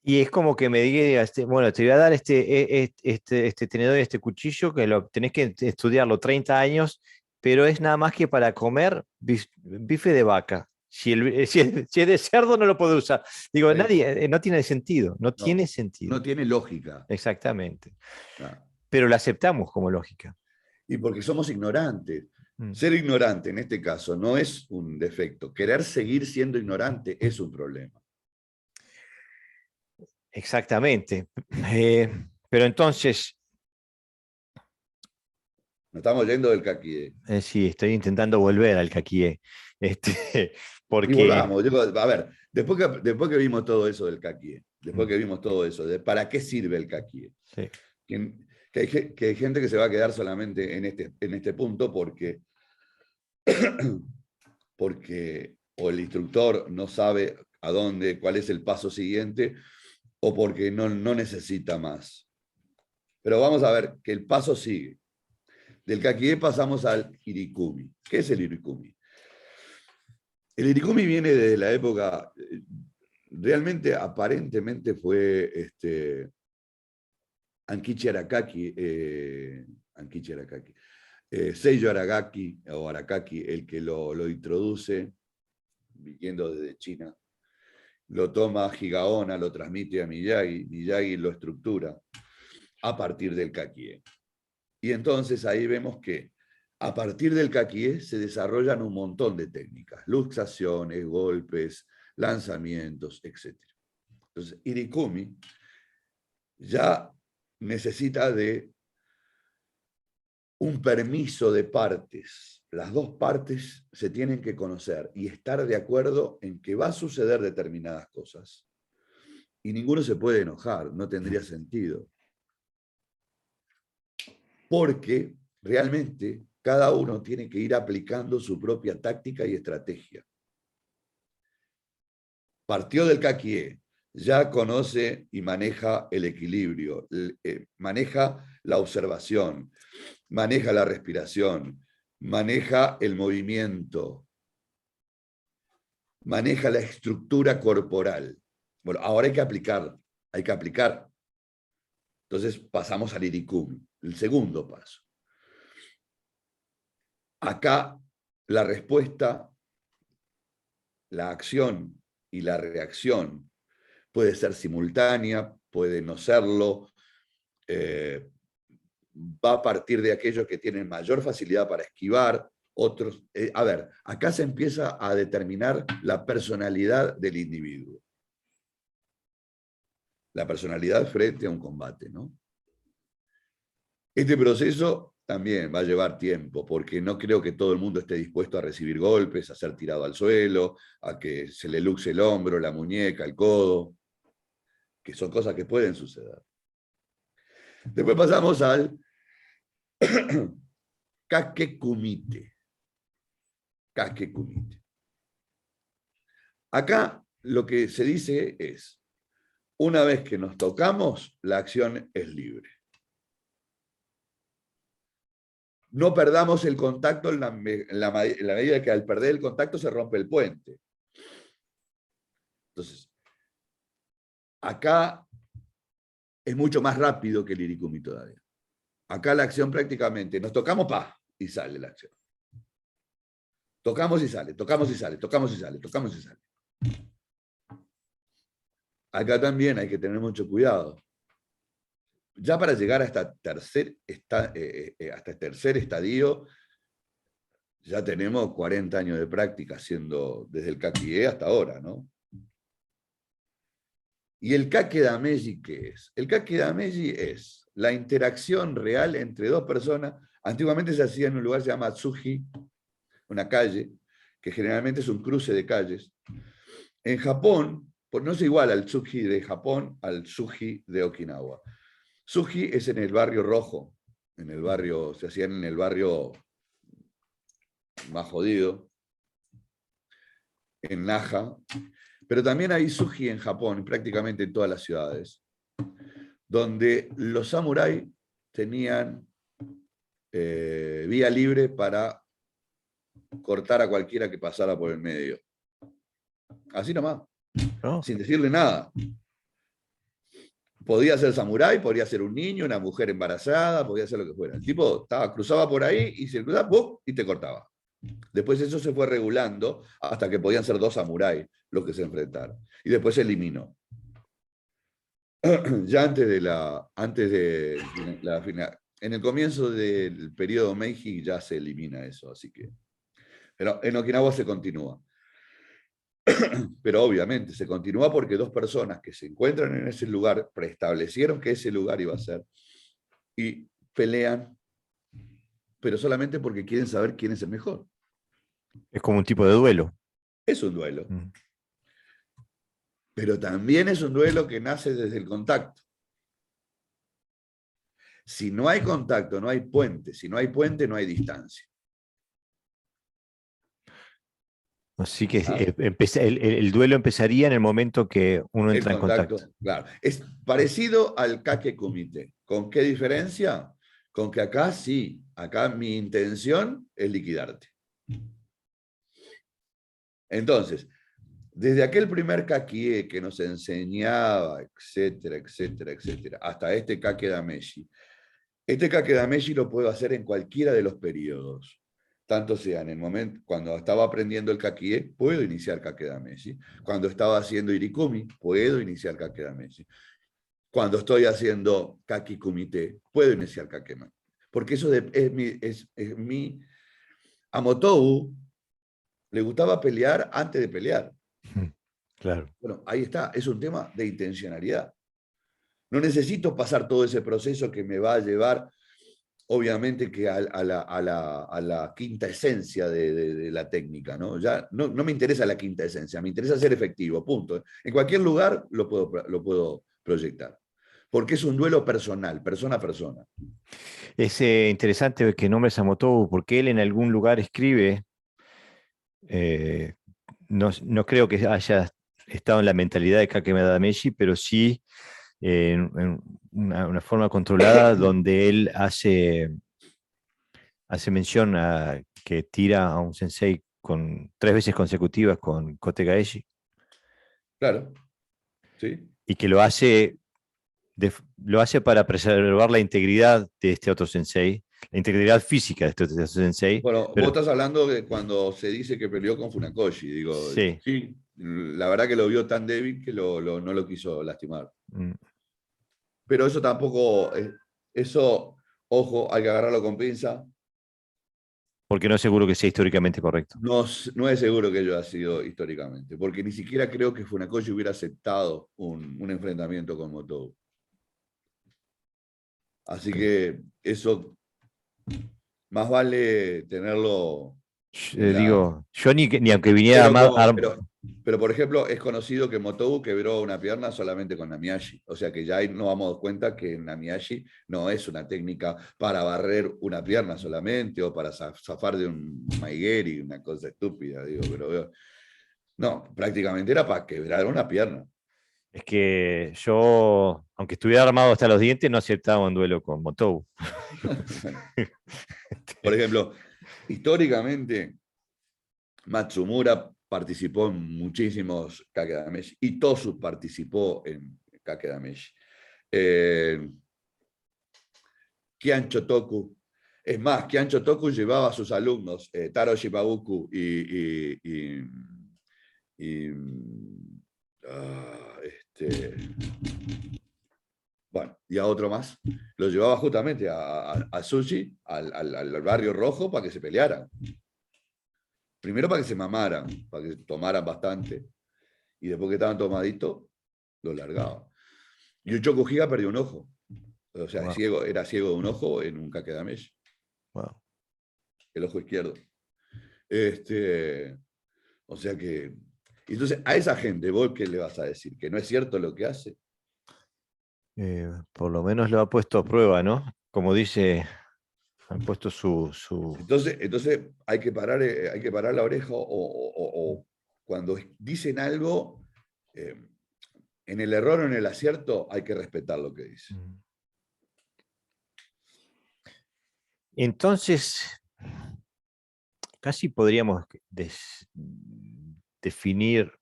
Speaker 1: Y es como que me diga, bueno, te voy a dar este tenedor y este cuchillo que lo tenés que estudiarlo 30 años, pero es nada más que para comer bife de vaca. Si es de cerdo no lo puedo usar. Digo, nadie, no tiene sentido, no tiene
Speaker 2: No,
Speaker 1: sentido.
Speaker 2: no tiene lógica.
Speaker 1: Exactamente.
Speaker 2: No.
Speaker 1: Pero lo aceptamos como lógica.
Speaker 2: Y porque somos ignorantes.
Speaker 1: Mm.
Speaker 2: Ser ignorante en este caso no es un defecto. Querer seguir siendo ignorante es un problema.
Speaker 1: Exactamente. Pero entonces,
Speaker 2: Nos estamos yendo del caquí.
Speaker 1: sí, estoy intentando volver al caquié. Este,
Speaker 2: Y
Speaker 1: porque
Speaker 2: volvamos. Digo, a ver, después que vimos todo eso del caquí, después
Speaker 1: mm,
Speaker 2: que vimos todo eso, de para qué sirve el caquí,
Speaker 1: sí.
Speaker 2: que hay gente que se va a quedar solamente en este punto porque o el instructor no sabe a dónde, cuál es el paso siguiente, o porque no necesita más. Pero vamos a ver que el paso sigue. Del Kakide pasamos al Irikumi. ¿Qué es el Irikumi? El Irikumi viene desde la época, realmente aparentemente fue Ankichi Arakaki, Seijo Aragaki o Arakaki, el que lo introduce, viniendo desde China. Lo toma Higaona, lo transmite a Miyagi, Miyagi lo estructura a partir del Kakie. Y entonces ahí vemos que a partir del Kakie se desarrollan un montón de técnicas, luxaciones, golpes, lanzamientos, etc. Entonces, Irikumi ya necesita de un permiso de partes. Las dos partes se tienen que conocer y estar de acuerdo en que va a suceder determinadas cosas. Y ninguno se puede enojar, no tendría sentido. Porque realmente cada uno tiene que ir aplicando su propia táctica y estrategia. Partió del Kakie, ya conoce y maneja el equilibrio, maneja la observación, maneja la respiración, maneja el movimiento, maneja la estructura corporal. Bueno, ahora hay que aplicar, hay que aplicar. Entonces pasamos al Irikumi, el segundo paso. Acá la respuesta, la acción y la reacción puede ser simultánea, puede no serlo, va a partir de aquellos que tienen mayor facilidad para esquivar, otros. A ver, acá se empieza a determinar la personalidad del individuo. La personalidad frente a un combate, ¿no? Este proceso también va a llevar tiempo, porque no creo que todo el mundo esté dispuesto a recibir golpes, a ser tirado al suelo, a que se le luxe el hombro, la muñeca, el codo, que son cosas que pueden suceder. Después pasamos al Kake Kumite. Kake Kumite. Acá lo que se dice es, una vez que nos tocamos, la acción es libre. No perdamos el contacto en la medida que al perder el contacto se rompe el puente. Entonces, acá es mucho más rápido que el Irikumi todavía. Acá la acción prácticamente, nos tocamos, pa, y sale la acción. Tocamos y sale, tocamos y sale, tocamos y sale, tocamos y sale. Acá también hay que tener mucho cuidado. Ya para llegar hasta este tercer estadio, ya tenemos 40 años de práctica haciendo desde el Kakie hasta ahora, ¿no? ¿Y el Kake Dameji qué es? El Kake Dameji es la interacción real entre dos personas. Antiguamente se hacía en un lugar que se llama Tsuji, una calle, que generalmente es un cruce de calles. En Japón, pues no es igual al Tsuji de Japón al Tsuji de Okinawa. Tsuji es en el barrio rojo, se hacían en el barrio más jodido, en Naha, pero también hay Tsuji en Japón, prácticamente en todas las ciudades, donde los samuráis tenían vía libre para cortar a cualquiera que pasara por el medio. Así nomás,
Speaker 1: ¿no?
Speaker 2: sin decirle nada. Podía ser samurái, podía ser un niño, una mujer embarazada, podía ser lo que fuera. El tipo cruzaba por ahí y se cruzaba, ¡pum!, y te cortaba. Después eso se fue regulando hasta que podían ser 2 samuráis los que se enfrentaron. Y después se eliminó. Ya antes de la final, en el comienzo del periodo Meiji ya se elimina eso, así que. Pero en Okinawa se continúa. Pero obviamente se continúa porque 2 personas que se encuentran en ese lugar preestablecieron que ese lugar iba a ser y pelean, pero solamente porque quieren saber quién es el mejor.
Speaker 1: Es como un tipo de duelo.
Speaker 2: Es un duelo. Pero también es un duelo que nace desde el contacto. Si no hay contacto, no hay puente. Si no hay puente, no hay distancia.
Speaker 1: Así que el duelo empezaría en el momento que uno entra en contacto.
Speaker 2: Claro. Es parecido al Kake Kumite. ¿Con qué diferencia? Con que acá sí, acá mi intención es liquidarte. Entonces, desde aquel primer Kakie que nos enseñaba, etcétera, etcétera, etcétera, hasta este Kake Dameji. Este Kake Dameji lo puedo hacer en cualquiera de los periodos. Tanto sea en el momento, cuando estaba aprendiendo el Kakie, puedo iniciar Kake Dameji. Cuando estaba haciendo Irikumi, puedo iniciar Kake Dameji. Cuando estoy haciendo Kaki Kumite, puedo iniciar Kake Dameji. Porque eso es mi... A Motobu le gustaba pelear antes de pelear.
Speaker 1: Claro.
Speaker 2: Bueno, ahí está, es un tema de intencionalidad. No necesito pasar todo ese proceso que me va a llevar, obviamente, que a la quinta esencia de la técnica, ¿no? Ya no me interesa la quinta esencia, me interesa ser efectivo, punto. En cualquier lugar lo puedo proyectar, porque es un duelo personal, persona a persona.
Speaker 1: Es interesante que nombres a Motobu, porque él en algún lugar escribe, no creo que haya estado en la mentalidad de Kakemada Dameji, pero sí en una forma controlada donde él hace mención a que tira a un sensei con 3 veces consecutivas con Kote Gaeshi.
Speaker 2: Claro, sí.
Speaker 1: Y que lo hace para preservar la integridad de este otro sensei, la integridad física de este sensei.
Speaker 2: Bueno, vos
Speaker 1: Pero
Speaker 2: estás hablando de cuando se dice que peleó con Funakoshi. Digo,
Speaker 1: sí.
Speaker 2: sí, la verdad que lo vio tan débil que no lo quiso lastimar.
Speaker 1: Mm.
Speaker 2: Pero eso tampoco, eso, ojo, hay que agarrarlo con pinza.
Speaker 1: Porque no es seguro que sea históricamente correcto.
Speaker 2: No es seguro que ello ha sido históricamente, porque ni siquiera creo que Funakoshi hubiera aceptado un enfrentamiento con Motou. Así
Speaker 1: Ok.
Speaker 2: que eso más vale tenerlo en la...
Speaker 1: Digo, yo ni aunque viniera
Speaker 2: Pero,
Speaker 1: armado.
Speaker 2: como, pero, por ejemplo, es conocido que Motou quebró una pierna solamente con Namiyashi. O sea que ya ahí nos damos cuenta que Namiyashi no es una técnica para barrer una pierna solamente o para zafar de un maigeri, una cosa estúpida, digo, pero no, prácticamente era para quebrar una pierna.
Speaker 1: Es que yo, aunque estuviera armado hasta los dientes, no aceptaba un duelo con Motou.
Speaker 2: Por ejemplo, históricamente, Matsumura participó en muchísimos Kakedameshi y Tosu participó en Kakedameshi. Kian Chotoku. Es más, Kian Chotoku llevaba a sus alumnos, Taro Shibabuku y bueno, y a otro más, los llevaba justamente a Sushi, al barrio rojo, para que se pelearan. Primero para que se mamaran, para que tomaran bastante. Y después que estaban tomaditos, los largaba. Y Uchoku Higa perdió un ojo. O sea,
Speaker 1: Wow,
Speaker 2: ciego, era ciego de un ojo en un Kakedameshi,
Speaker 1: wow.
Speaker 2: el ojo izquierdo. O sea que. Entonces, a esa gente, ¿vos qué le vas a decir? ¿Que no es cierto lo que hace?
Speaker 1: Por lo menos lo ha puesto a prueba, ¿no? Como dice, han puesto
Speaker 2: Entonces hay que parar la oreja o cuando dicen algo, en el error o en el acierto, hay que respetar lo que dice.
Speaker 1: Entonces, casi podríamos definir,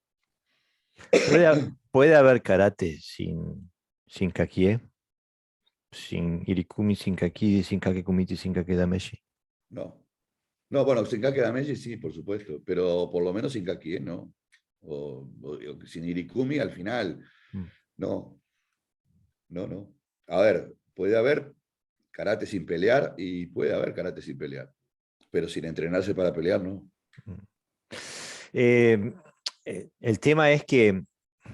Speaker 1: ¿puede haber karate sin kakie? Sin irikumi, sin kaki, sin kake kumite, sin kake dameshi.
Speaker 2: No. No, bueno, sin Kake Dameji sí, por supuesto, pero por lo menos sin Kaki, ¿no? O sin Irikumi al final.
Speaker 1: Mm.
Speaker 2: No, no. A ver, puede haber karate sin pelear y puede haber karate sin pelear, pero sin entrenarse para pelear, no.
Speaker 1: Mm. Eh, el tema es que...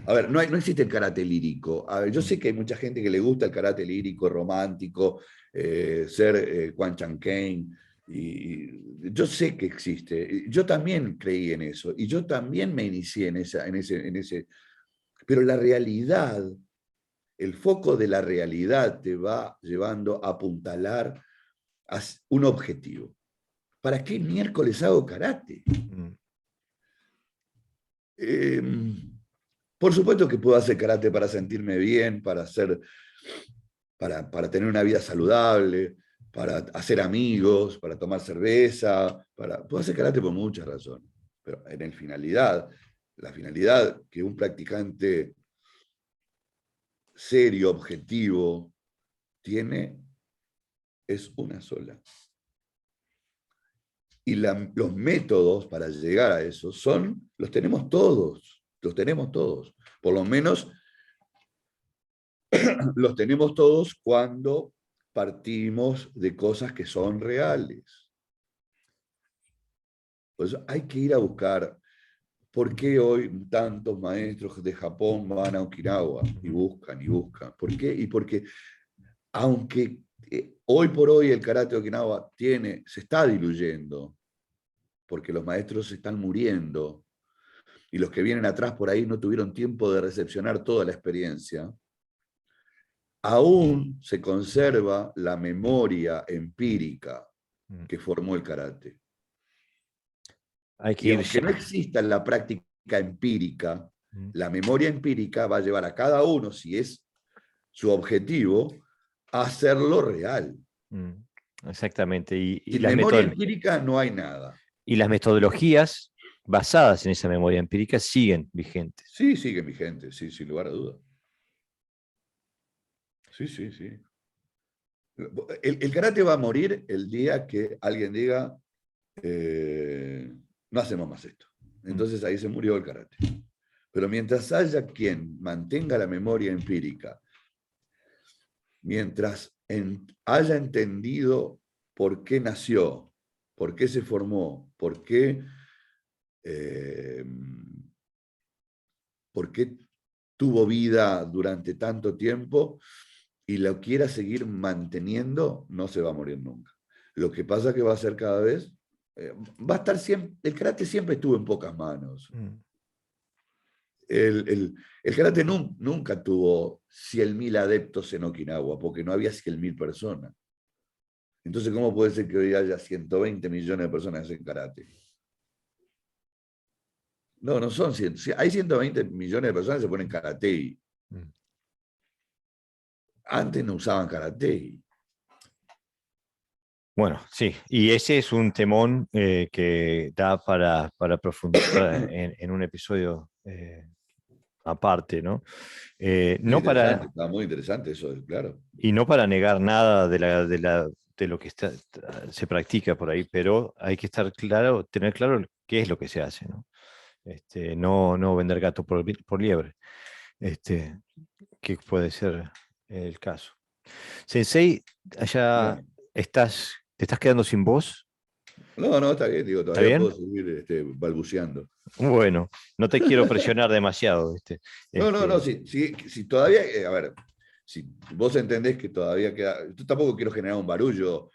Speaker 2: A ver, no existe el karate lírico. A ver, yo sé que hay mucha gente que le gusta el karate lírico, romántico, ser Quan Chan Kane, y yo sé que existe. Yo también creí en eso, y yo también me inicié en ese. Pero la realidad, el foco de la realidad te va llevando a apuntalar a un objetivo. ¿Para qué miércoles hago karate?
Speaker 1: Mm.
Speaker 2: Eh, por supuesto que puedo hacer karate para sentirme bien, para tener una vida saludable, para hacer amigos, para tomar cerveza, puedo hacer karate por muchas razones. Pero la finalidad que un practicante serio, objetivo, tiene es una sola. Y los métodos para llegar a eso los tenemos todos, Por lo menos los tenemos todos cuando partimos de cosas que son reales. Por eso hay que ir a buscar por qué hoy tantos maestros de Japón van a Okinawa y buscan y buscan. ¿Por qué? Y porque aunque hoy por hoy el karate de Okinawa se está diluyendo, porque los maestros se están muriendo y los que vienen atrás por ahí no tuvieron tiempo de recepcionar toda la experiencia, aún se conserva la memoria empírica que formó el karate.
Speaker 1: Hay que
Speaker 2: Y aunque
Speaker 1: irse.
Speaker 2: no exista la práctica empírica, la memoria empírica va a llevar a cada uno, si es su objetivo, a hacerlo real.
Speaker 1: Exactamente.
Speaker 2: Sin memoria empírica no hay nada.
Speaker 1: Y las metodologías basadas en esa memoria empírica siguen vigentes.
Speaker 2: Sí, sigue vigente, sí, sin lugar a duda. Sí. El karate va a morir el día que alguien diga, no hacemos más esto. Entonces ahí se murió el karate. Pero mientras haya quien mantenga la memoria empírica, mientras haya entendido por qué nació, por qué se formó, eh, por qué tuvo vida durante tanto tiempo y lo quiera seguir manteniendo, no se va a morir nunca. Lo que pasa es que va a ser cada vez, va a estar siempre, el karate siempre estuvo en pocas manos. El karate nunca tuvo 100.000 adeptos en Okinawa, porque no había 100.000 personas. Entonces, ¿cómo puede ser que hoy haya 120 millones de personas en karate? No, no son 100. Hay 120 millones de personas que se ponen karate. Antes no usaban karate.
Speaker 1: Bueno, sí, y ese es un temón que da para profundizar en un episodio aparte, ¿no?
Speaker 2: Muy
Speaker 1: No
Speaker 2: interesante,
Speaker 1: para,
Speaker 2: está muy interesante eso, claro.
Speaker 1: y no para negar nada de lo que se practica por ahí, pero hay que estar claro, tener claro qué es lo que se hace, ¿no? No vender gato por liebre, este, que puede ser el caso. Sensei, allá
Speaker 2: Dígame.
Speaker 1: te estás quedando sin voz,
Speaker 2: No, no, está bien, digo,
Speaker 1: ¿está
Speaker 2: todavía
Speaker 1: bien?
Speaker 2: puedo seguir balbuceando.
Speaker 1: Bueno, no te quiero presionar demasiado, ¿viste?
Speaker 2: No, no, no,
Speaker 1: Este,
Speaker 2: si todavía, a ver, si vos entendés que todavía queda, yo tampoco quiero generar un barullo,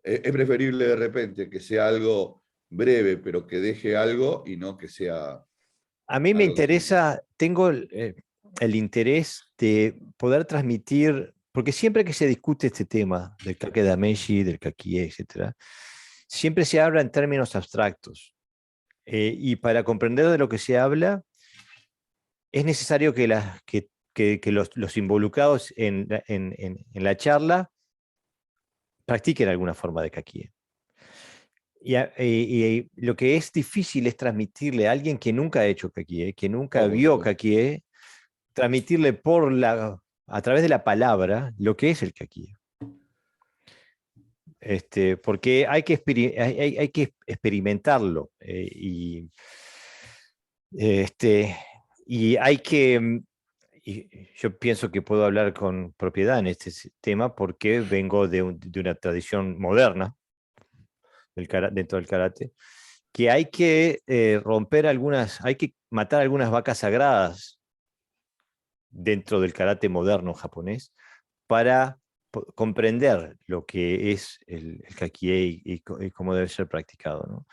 Speaker 2: es preferible de repente que sea algo breve, pero que deje algo y no que sea
Speaker 1: a mí me
Speaker 2: algo que sea.
Speaker 1: interesa, tengo el interés de poder transmitir, porque siempre que se discute este tema del kake dameshi, del kakie, etcétera, siempre se habla en términos abstractos. Y para comprender de lo que se habla, es necesario que los involucrados en la charla practiquen alguna forma de kakie. Y lo que es difícil es transmitirle a alguien que nunca ha hecho kakie, que nunca
Speaker 2: No, por
Speaker 1: vio
Speaker 2: supuesto.
Speaker 1: kakie, transmitirle a través de la palabra lo que es el kakie. Porque hay que experimentarlo este, y hay que, y yo pienso que puedo hablar con propiedad en este tema porque vengo de una tradición moderna dentro del karate, que hay que hay que matar algunas vacas sagradas dentro del karate moderno japonés para comprender lo que es el kakie y cómo debe ser practicado, ¿no?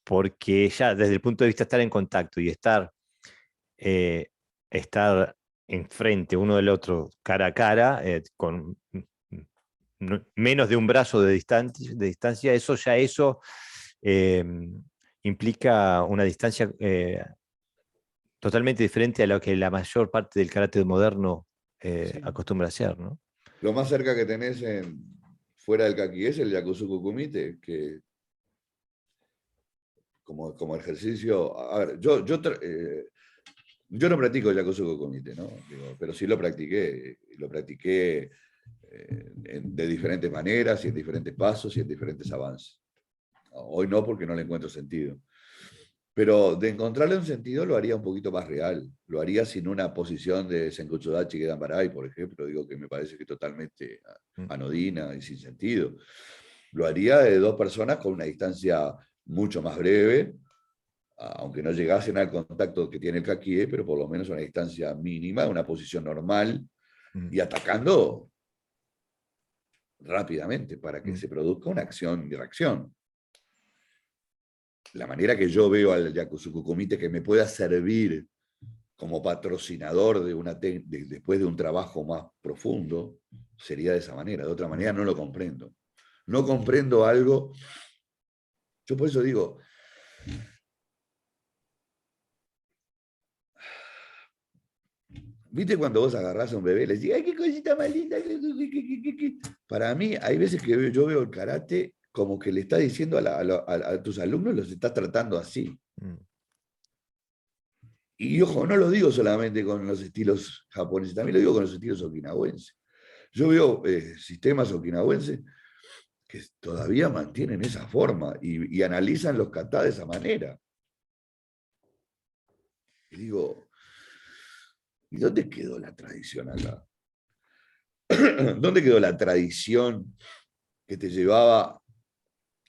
Speaker 1: Porque ya desde el punto de vista de estar en contacto y eh, estar enfrente uno del otro cara a cara, con menos de un brazo de distancia, eso eh, implica una distancia totalmente diferente a lo que la mayor parte del karate moderno
Speaker 2: Sí.
Speaker 1: acostumbra a hacer, ¿no?
Speaker 2: Lo más cerca que tenés fuera del kaki es el Yakusuku Kumite, que como ejercicio, a ver, yo no practico el Yakusuku Kumite, ¿no? Digo, pero sí lo practiqué de diferentes maneras y en diferentes pasos y en diferentes avances. Hoy no, porque no le encuentro sentido. Pero de encontrarle un sentido lo haría un poquito más real. Lo haría sin una posición de Senkutsudachi Gedanbarai, por ejemplo, digo que me parece que totalmente anodina y sin sentido. Lo haría de dos personas con una distancia mucho más breve, aunque no llegasen al contacto que tiene el Kakie, pero por lo menos una distancia mínima, una posición normal, y atacando rápidamente para que se produzca una acción y reacción. La manera que yo veo al Yakusuku Kumite que me pueda servir como patrocinador después de un trabajo más profundo sería de esa manera. De otra manera no lo comprendo. No comprendo algo. Yo por eso digo, ¿viste cuando vos agarrás a un bebé y le decís, ¡ay, qué cosita más linda! Para mí, hay veces que yo veo el karate como que le está diciendo a tus alumnos, los estás tratando así. Y ojo, no lo digo solamente con los estilos japoneses, también lo digo con los estilos okinawenses. Yo veo sistemas okinawenses que todavía mantienen esa forma y analizan los katas de esa manera. Y digo, ¿y dónde quedó la tradición acá? ¿Dónde quedó la tradición que te llevaba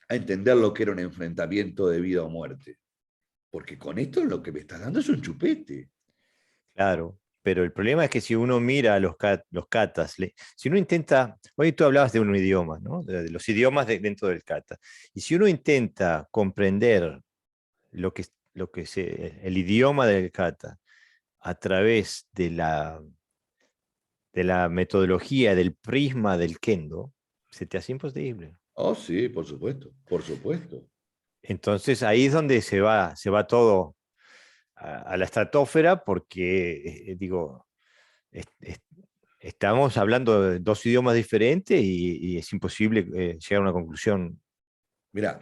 Speaker 2: a entender lo que era un enfrentamiento de vida o muerte? Porque con esto lo que me estás dando es un chupete.
Speaker 1: Claro, pero el problema es que si uno mira a los katas, si uno intenta, hoy tú hablabas de un idioma, ¿no? De los idiomas dentro del kata, y si uno intenta comprender lo que, el idioma del kata a través de la metodología, del prisma del kendo, se te hace imposible.
Speaker 2: Oh, sí, por supuesto, por supuesto.
Speaker 1: Entonces ahí es donde se va todo a la estratosfera porque, digo, es- estamos hablando de dos idiomas diferentes y es imposible llegar a una conclusión.
Speaker 2: Mirá,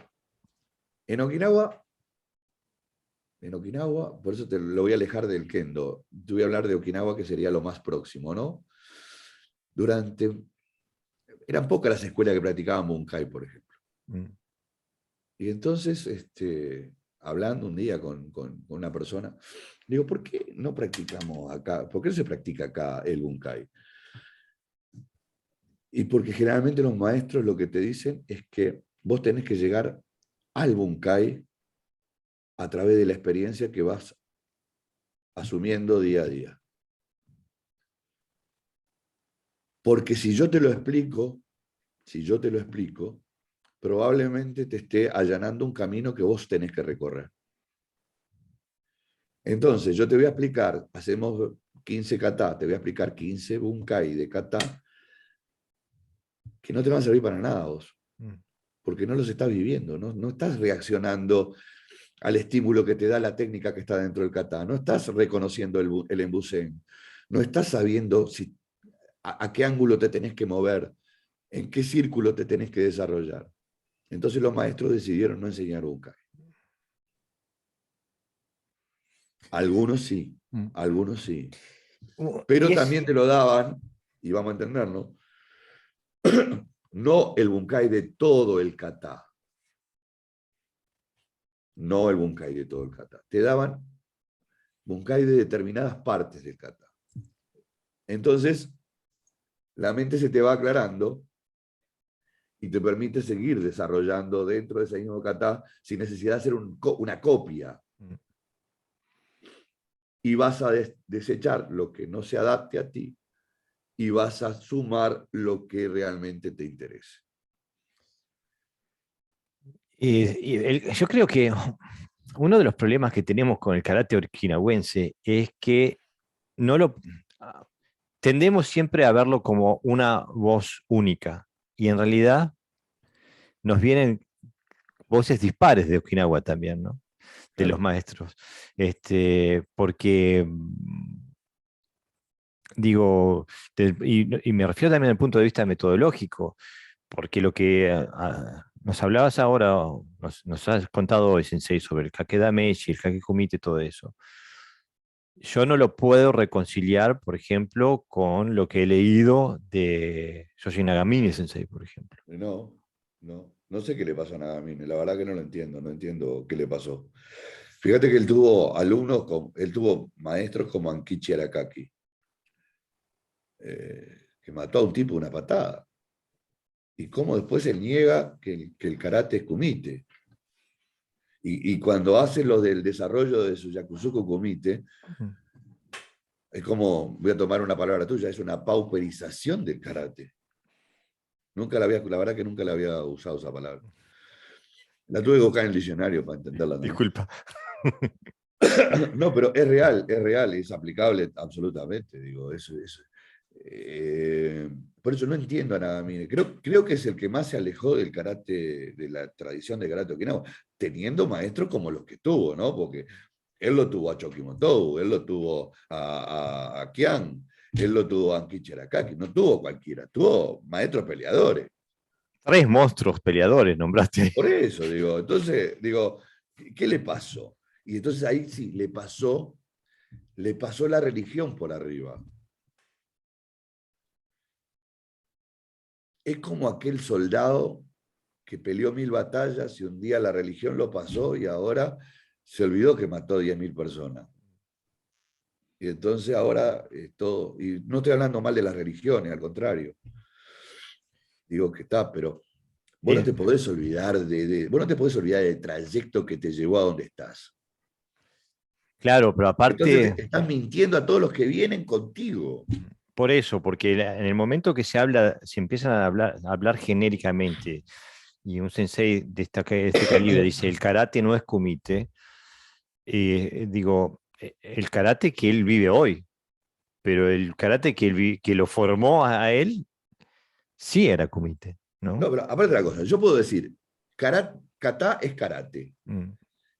Speaker 2: en Okinawa, por eso te lo voy a alejar del kendo. Te voy a hablar de Okinawa, que sería lo más próximo, ¿no? Durante, eran pocas las escuelas que practicaban Bunkai, por ejemplo.
Speaker 1: Mm.
Speaker 2: Y entonces, hablando un día con una persona, digo, ¿por qué no practicamos acá? ¿Por qué no se practica acá el Bunkai? Y porque generalmente los maestros lo que te dicen es que vos tenés que llegar al Bunkai a través de la experiencia que vas asumiendo día a día. Porque si yo te lo explico, probablemente te esté allanando un camino que vos tenés que recorrer. Entonces, yo te voy a explicar, hacemos 15 kata, te voy a explicar 15 bunkai de kata que no te van a servir para nada vos,
Speaker 1: Mm.
Speaker 2: porque no los estás viviendo, no estás reaccionando al estímulo que te da la técnica que está dentro del kata, no estás reconociendo el embusen, no estás sabiendo a qué ángulo te tenés que mover, en qué círculo te tenés que desarrollar. Entonces los maestros decidieron no enseñar bunkai. Algunos sí,
Speaker 1: Mm.
Speaker 2: algunos sí.
Speaker 1: Y
Speaker 2: Pero
Speaker 1: es,
Speaker 2: también te lo daban, y vamos a entenderlo, no el bunkai de todo el kata, no el bunkai de todo el kata. Te daban bunkai de determinadas partes del kata. Entonces, la mente se te va aclarando y te permite seguir desarrollando dentro de ese mismo kata sin necesidad de hacer una copia.
Speaker 1: mm,
Speaker 2: Y vas a desechar lo que no se adapte a ti y vas a sumar lo que realmente te interese.
Speaker 1: yo creo que uno de los problemas que tenemos con el karate okinawense es que no lo ah, tendemos siempre a verlo como una voz única y en realidad nos vienen voces dispares de Okinawa también, ¿no? De los
Speaker 2: Claro.
Speaker 1: maestros. Porque, digo, y me refiero también al punto de vista metodológico, porque lo que nos hablabas ahora, o nos has contado hoy, Sensei, sobre el Kakedameshi, el Kakekumite, todo eso. Yo no lo puedo reconciliar, por ejemplo, con lo que he leído de Yoshi Nagamine Sensei, por ejemplo.
Speaker 2: No, no sé qué le pasó a Nagamine, la verdad que no lo entiendo, no entiendo qué le pasó. Fíjate que él tuvo alumnos, él tuvo maestros como Ankichi Arakaki, que mató a un tipo de una patada. Y cómo después él niega que el karate es kumite. Y cuando hace lo del desarrollo de su Yakusoku kumite,
Speaker 1: Mm.
Speaker 2: es como, voy a tomar una palabra tuya, es una pauperización del karate. La verdad que nunca la había usado esa palabra. La tuve que buscar en el diccionario para entenderla también.
Speaker 1: Disculpa.
Speaker 2: No, pero es real, es aplicable absolutamente. Digo, por eso no entiendo a Nagamine. Creo que es el que más se alejó del karate, de la tradición de karate Okinawa, teniendo maestros como los que tuvo, ¿no? Porque él lo tuvo a Chokimotou, él lo tuvo a Kian, él lo tuvo a Ankichi Arakaki, no tuvo cualquiera, tuvo maestros peleadores.
Speaker 1: Tres monstruos peleadores nombraste.
Speaker 2: Por eso, digo, entonces, digo, ¿qué le pasó? Y entonces ahí sí, le pasó la religión por arriba. es como aquel soldado que peleó 1000 batallas y un día la religión lo pasó y ahora se olvidó que mató 10.000 personas. Y entonces ahora es todo, y no estoy hablando mal de las religiones, al contrario, digo que está, pero vos no
Speaker 1: Eh,
Speaker 2: te podés olvidar vos no te podés olvidar del trayecto que te llevó a donde estás.
Speaker 1: claro, pero
Speaker 2: Entonces
Speaker 1: aparte,
Speaker 2: te estás mintiendo a todos los que vienen contigo.
Speaker 1: por eso, porque en el momento que se habla, se empiezan a hablar genéricamente, y un sensei de este calibre dice, el karate no es kumite, digo, el karate que él vive hoy, pero el karate que lo formó a él, sí era kumite,
Speaker 2: No,
Speaker 1: ¿no?
Speaker 2: pero aparte de la cosa, yo puedo decir, kata es karate,
Speaker 1: Mm,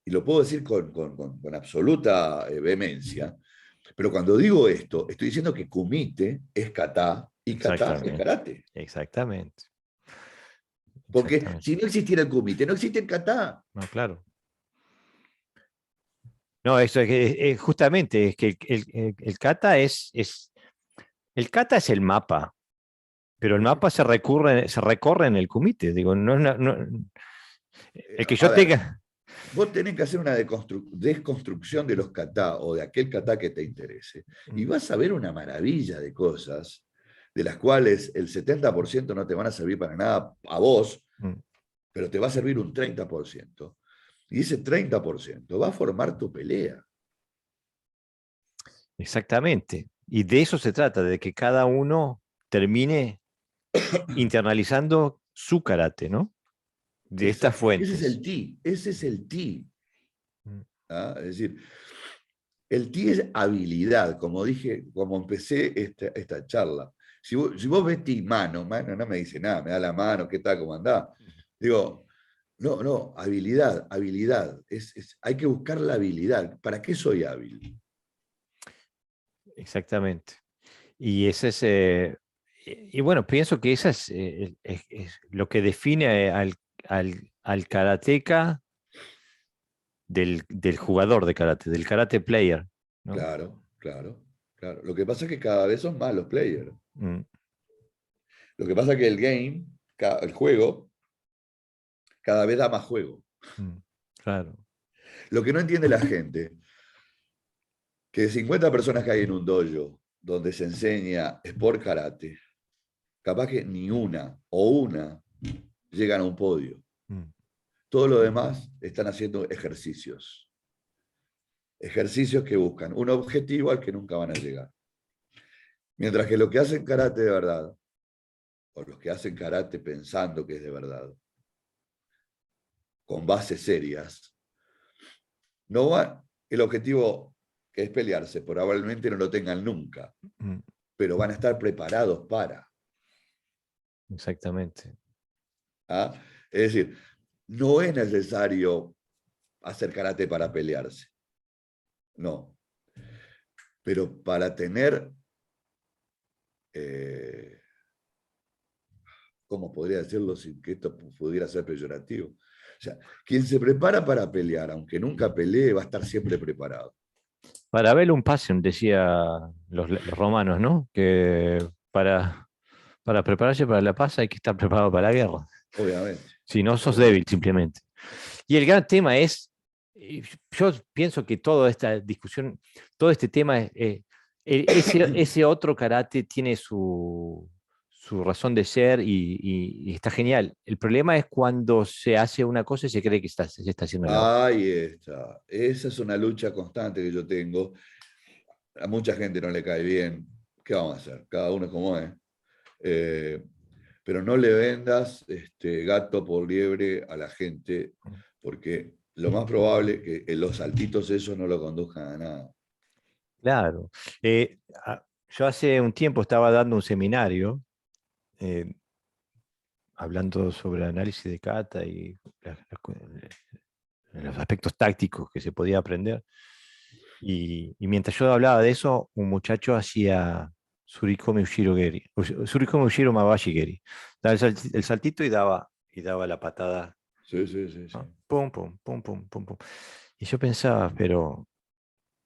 Speaker 2: y lo puedo decir con absoluta vehemencia, pero cuando digo esto, estoy diciendo que kumite es kata y kata es
Speaker 1: exactamente,
Speaker 2: karate.
Speaker 1: exactamente,
Speaker 2: Porque
Speaker 1: exactamente.
Speaker 2: si no existiera el kumite, no existe el kata.
Speaker 1: No, claro. No, eso es, justamente, es que el kata el kata es el mapa, pero el mapa se recorre en el kumite. Digo, no, el que
Speaker 2: A
Speaker 1: yo
Speaker 2: ver,
Speaker 1: tenga.
Speaker 2: vos tenés que hacer una desconstrucción de los kata o de aquel kata que te interese. Y
Speaker 1: Mm,
Speaker 2: vas a ver una maravilla de cosas, de las cuales el 70% no te van a servir para nada a vos,
Speaker 1: mm,
Speaker 2: pero te va a servir un 30%. Y ese 30% va a formar tu pelea.
Speaker 1: exactamente. Y de eso se trata, de que cada uno termine internalizando su karate, ¿no? De estas
Speaker 2: Exacto. Ese es el
Speaker 1: fuentes.
Speaker 2: ti, ese es el ti.
Speaker 1: Mm,
Speaker 2: ¿Ah? Es decir, el ti es habilidad, como dije, como empecé esta charla. Si vos ves ti mano no me dice nada, me da la mano, ¿qué tal, cómo andás? Digo, no, no, habilidad, habilidad. Hay que buscar la habilidad. ¿Para qué soy hábil?
Speaker 1: exactamente. Y ese es, y bueno, pienso que esa es lo que define al karateca del jugador de karate, del karate player, ¿no?
Speaker 2: Claro, claro, claro. Lo que pasa es que cada vez son más los players.
Speaker 1: Mm,
Speaker 2: Lo que pasa es que el game, el juego, cada vez da más juego.
Speaker 1: mm, claro.
Speaker 2: Lo que no entiende la gente, que de 50 personas que hay en un dojo donde se enseña sport karate, capaz que ni una o una llegan a un podio.
Speaker 1: Mm,
Speaker 2: Todo lo demás están haciendo ejercicios. Ejercicios que buscan un objetivo al que nunca van a llegar. Mientras que los que hacen karate de verdad, o los que hacen karate pensando que es de verdad, con bases serias, no van, el objetivo que es pelearse, probablemente no lo tengan nunca,
Speaker 1: mm,
Speaker 2: pero van a estar preparados para.
Speaker 1: exactamente.
Speaker 2: ¿Ah? Es decir, no es necesario hacer karate para pelearse, no, pero para tener, eh, ¿cómo podría decirlo sin que esto pudiera ser peyorativo? O sea, quien se prepara para pelear, aunque nunca pelee, va a estar siempre preparado.
Speaker 1: Para un pasión, decía los romanos, ¿no? Que para prepararse para la paz hay que estar preparado para la guerra.
Speaker 2: Obviamente,
Speaker 1: Si no, sos débil
Speaker 2: obviamente.
Speaker 1: simplemente. Y el gran tema es, yo pienso que toda esta discusión, todo este tema, ese otro karate tiene su razón de ser y está genial. El problema es cuando se hace una cosa y se cree que se está haciendo la otra.
Speaker 2: Ahí está. Esa es una lucha constante que yo tengo. A mucha gente no le cae bien. ¿Qué vamos a hacer? Cada uno es como es. Eh, pero no le vendas gato por liebre a la gente, porque lo más probable es que los saltitos esos no lo conduzcan a nada.
Speaker 1: Claro. Eh, yo hace un tiempo estaba dando un seminario eh, hablando sobre el análisis de kata y los aspectos tácticos que se podía aprender. Y mientras yo hablaba de eso, un muchacho hacía Surikomi Ushiro Geri, Surikomi Ushiro Mabashi Geri. Daba el saltito y daba la patada.
Speaker 2: Sí, sí, sí, sí.
Speaker 1: ¿No? Pum, pum, pum, pum, pum, pum. Y yo pensaba, pero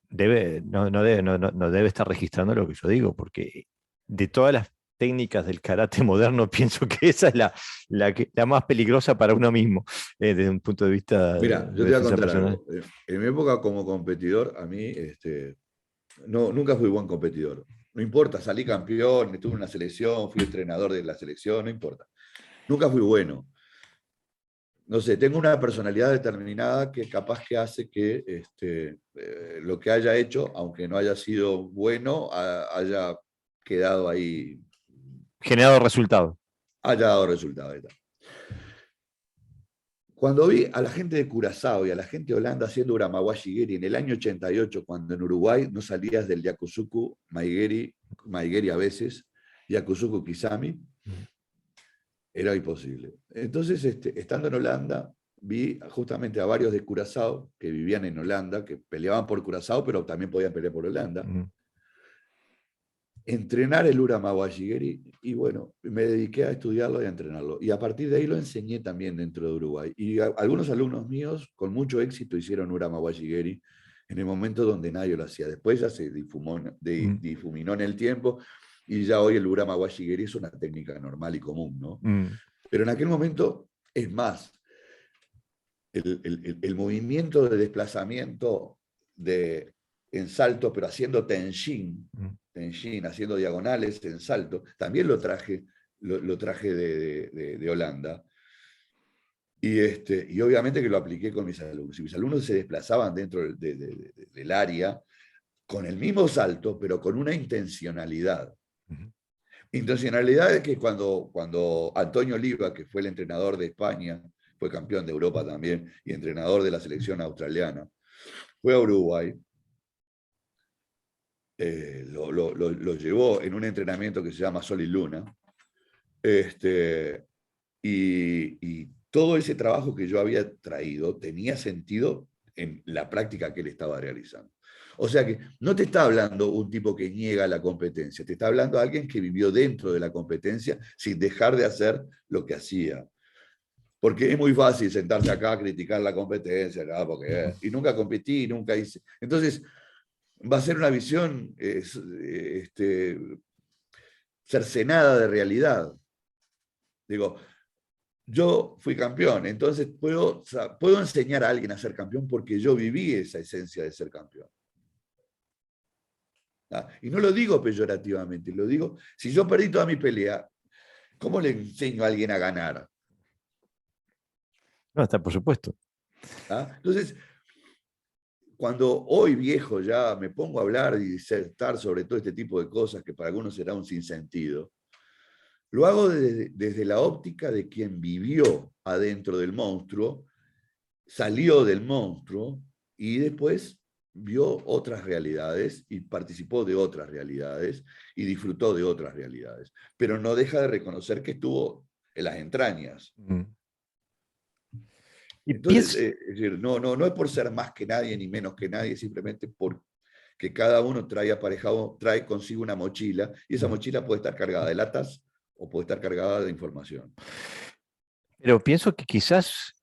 Speaker 1: no debe estar registrando lo que yo digo, porque de todas las técnicas del karate moderno, pienso que esa es la más peligrosa para uno mismo, desde un punto de vista
Speaker 2: Mira,
Speaker 1: de
Speaker 2: yo te voy a
Speaker 1: defensa
Speaker 2: contar
Speaker 1: personal.
Speaker 2: algo. En mi época como competidor, a mí no, nunca fui buen competidor. No importa, salí campeón, estuve en una selección, fui entrenador de la selección, no importa. Nunca fui bueno. No sé, tengo una personalidad determinada que capaz que hace que lo que haya hecho, aunque no haya sido bueno, haya quedado ahí,
Speaker 1: Generado resultado.
Speaker 2: haya dado resultado. Cuando vi a la gente de Curazao y a la gente de Holanda haciendo Uramawashi-geri en el año 88, cuando en Uruguay no salías del Yakusuku Maigeri, Maigeri a veces, Yakusuku Kisami, era imposible. Entonces, estando en Holanda, vi justamente a varios de Curazao que vivían en Holanda, que peleaban por Curazao, pero también podían pelear por Holanda, entrenar el Uramawashi-geri y bueno, me dediqué a estudiarlo y a entrenarlo. Y a partir de ahí lo enseñé también dentro de Uruguay. Y algunos alumnos míos con mucho éxito hicieron Uramawashi-geri en el momento donde nadie lo hacía. Después ya se difuminó en el tiempo y ya hoy el Uramawashi-geri es una técnica normal y común, ¿no? Pero en aquel momento, es más, el movimiento de desplazamiento en salto, pero haciendo Tenshin, haciendo diagonales en salto, también lo traje de Holanda. Y obviamente que lo apliqué con mis alumnos. Y mis alumnos se desplazaban dentro del área con el mismo salto, pero con una intencionalidad. Intencionalidad es que cuando Antonio Oliva, que fue el entrenador de España, fue campeón de Europa también y entrenador de la selección australiana, fue a Uruguay, lo llevó en un entrenamiento que se llama Sol y Luna, y todo ese trabajo que yo había traído tenía sentido en la práctica que él estaba realizando. O sea que no te está hablando un tipo que niega la competencia, te está hablando alguien que vivió dentro de la competencia sin dejar de hacer lo que hacía. Porque es muy fácil sentarse acá a criticar la competencia, ¿no? Porque, y nunca competí, nunca hice. Entonces, va a ser una visión cercenada de realidad. Digo, yo fui campeón, entonces puedo enseñar a alguien a ser campeón porque yo viví esa esencia de ser campeón. ¿Ah? Y no lo digo peyorativamente, lo digo, si yo perdí toda mi pelea, ¿cómo le enseño a alguien a ganar?
Speaker 1: No, está por supuesto.
Speaker 2: ¿Ah? Entonces, cuando hoy viejo ya me pongo a hablar y disertar sobre todo este tipo de cosas que para algunos será un sinsentido, lo hago desde la óptica de quien vivió adentro del monstruo, salió del monstruo y después vio otras realidades y participó de otras realidades y disfrutó de otras realidades. Pero no deja de reconocer que estuvo en las entrañas.
Speaker 1: Y
Speaker 2: Entonces,
Speaker 1: pienso,
Speaker 2: es decir, no es por ser más que nadie ni menos que nadie, simplemente porque cada uno trae aparejado, trae consigo una mochila y esa mochila puede estar cargada de latas o puede estar cargada de información.
Speaker 1: pero pienso que quizás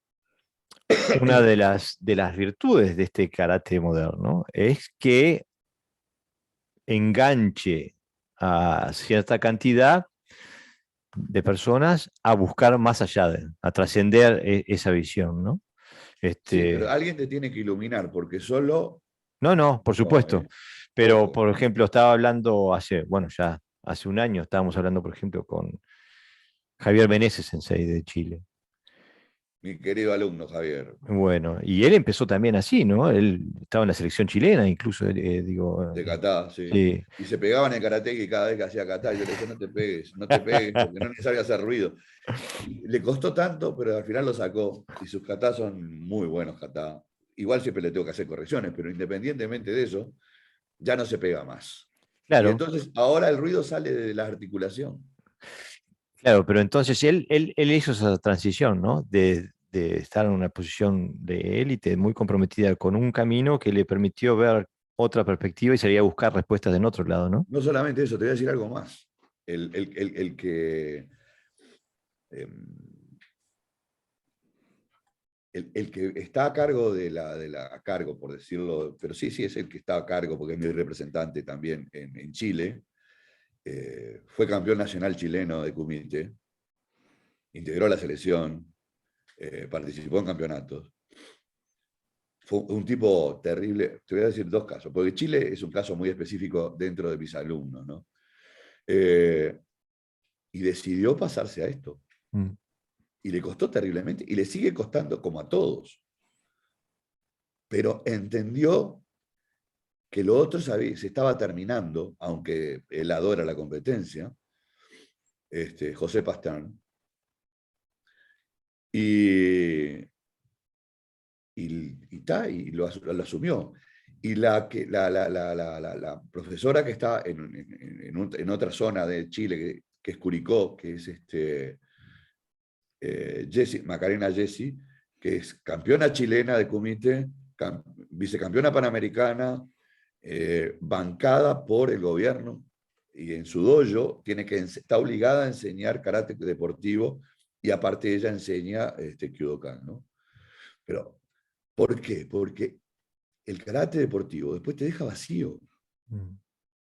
Speaker 1: una de las virtudes de este karate moderno es que enganche a cierta cantidad de personas a buscar más allá, a trascender esa visión, ¿no?
Speaker 2: Sí, pero
Speaker 1: Este,
Speaker 2: alguien te tiene que iluminar porque solo,
Speaker 1: no, por
Speaker 2: no,
Speaker 1: supuesto. Pero,
Speaker 2: ojo.
Speaker 1: por ejemplo, estaba hablando bueno, ya hace un año estábamos hablando, por ejemplo, con Javier Meneses, sensei de Chile.
Speaker 2: Mi querido alumno Javier,
Speaker 1: Bueno, y él empezó también así, ¿no? Él estaba en la selección chilena, incluso,
Speaker 2: de kata, sí.
Speaker 1: sí.
Speaker 2: Y se pegaban en karate y cada vez que hacía kata, yo le decía, no te pegues, porque no es necesario hacer ruido. Y le costó tanto, pero al final lo sacó. Y sus katas son muy buenos katas. Igual siempre le tengo que hacer correcciones, pero independientemente de eso, ya no se pega más. Y
Speaker 1: Claro,
Speaker 2: entonces ahora el ruido sale de la articulación.
Speaker 1: claro, pero entonces él hizo esa transición, ¿no? De estar en una posición de élite muy comprometida con un camino que le permitió ver otra perspectiva y salir a buscar respuestas en otro lado, ¿no?
Speaker 2: No solamente eso, te voy a decir algo más. El que em, el que está a cargo a cargo, por decirlo, pero sí, es el que está a cargo, porque es mi representante también en Chile, fue campeón nacional chileno de kumite, integró la selección, participó en campeonatos. Fue un tipo terrible. Te voy a decir dos casos, porque Chile es un caso muy específico dentro de mis alumnos, ¿no? Y decidió pasarse a esto. Y le costó terriblemente, y le sigue costando como a todos. Pero entendió que lo otro se estaba terminando, aunque él adora la competencia, José Pastrán, y lo asumió. Y la profesora que está en otra zona de Chile, que es Curicó, que es Macarena Jessie, que es campeona chilena de kumite, vicecampeona panamericana, bancada por el gobierno, y en su dojo está obligada a enseñar karate deportivo, y aparte ella enseña Kyudokan, ¿no? Pero, ¿por qué? Porque el karate deportivo después te deja vacío.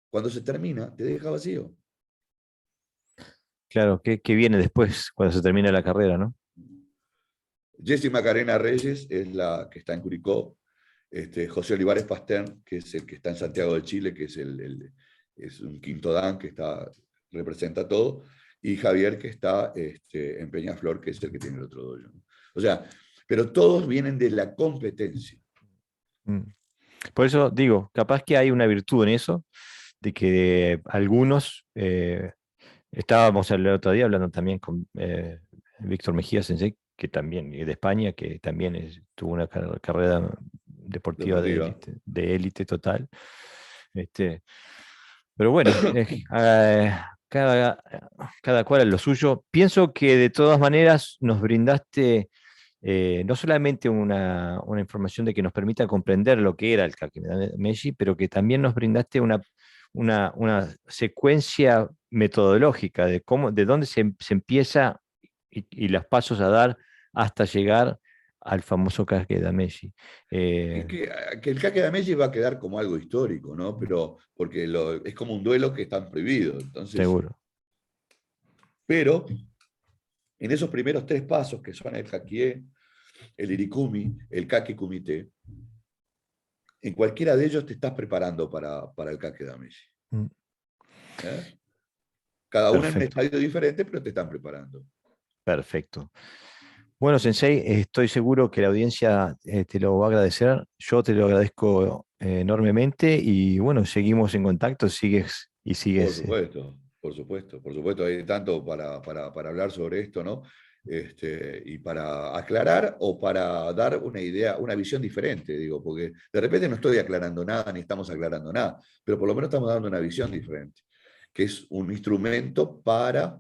Speaker 2: Cuando se termina, te deja vacío.
Speaker 1: Claro, ¿qué viene después cuando se termina la carrera, no?
Speaker 2: Jessie Macarena Reyes es la que está en Curicó. José Olivares Pastern, que es el que está en Santiago de Chile, que es un quinto dan que representa todo, y Javier, que está en Peñaflor, que es el que tiene el otro dojo. O sea, pero todos vienen de la competencia.
Speaker 1: Por eso digo, capaz que hay una virtud en eso, de que algunos, estábamos el otro día hablando también con Víctor Mejía Sensei, que también, de España, que también tuvo una carrera deportiva de élite total. Pero bueno, cada cual a lo suyo. Pienso que de todas maneras nos brindaste no solamente una información de que nos permita comprender lo que era el Kakedameshi, pero que también nos brindaste una secuencia metodológica de dónde se empieza y los pasos a dar hasta llegar al famoso Kakedameshi.
Speaker 2: Que el Kakedameshi va a quedar como algo histórico, ¿no? Pero porque es como un duelo que está prohibido. Entonces,
Speaker 1: seguro.
Speaker 2: Pero en esos primeros 3 pasos, que son el Hakie, el Irikumi, el Kake Kumite, en cualquiera de ellos te estás preparando para el Kakedameshi. Cada uno en un estadio diferente, pero te están preparando.
Speaker 1: Perfecto. Bueno, Sensei, estoy seguro que la audiencia te lo va a agradecer. Yo te lo agradezco enormemente y bueno, seguimos en contacto, sigues y sigues.
Speaker 2: Por supuesto. Hay tanto para hablar sobre esto, ¿no? Y para aclarar o para dar una idea, una visión diferente, digo, porque de repente no estoy aclarando nada ni estamos aclarando nada, pero por lo menos estamos dando una visión diferente, que es un instrumento para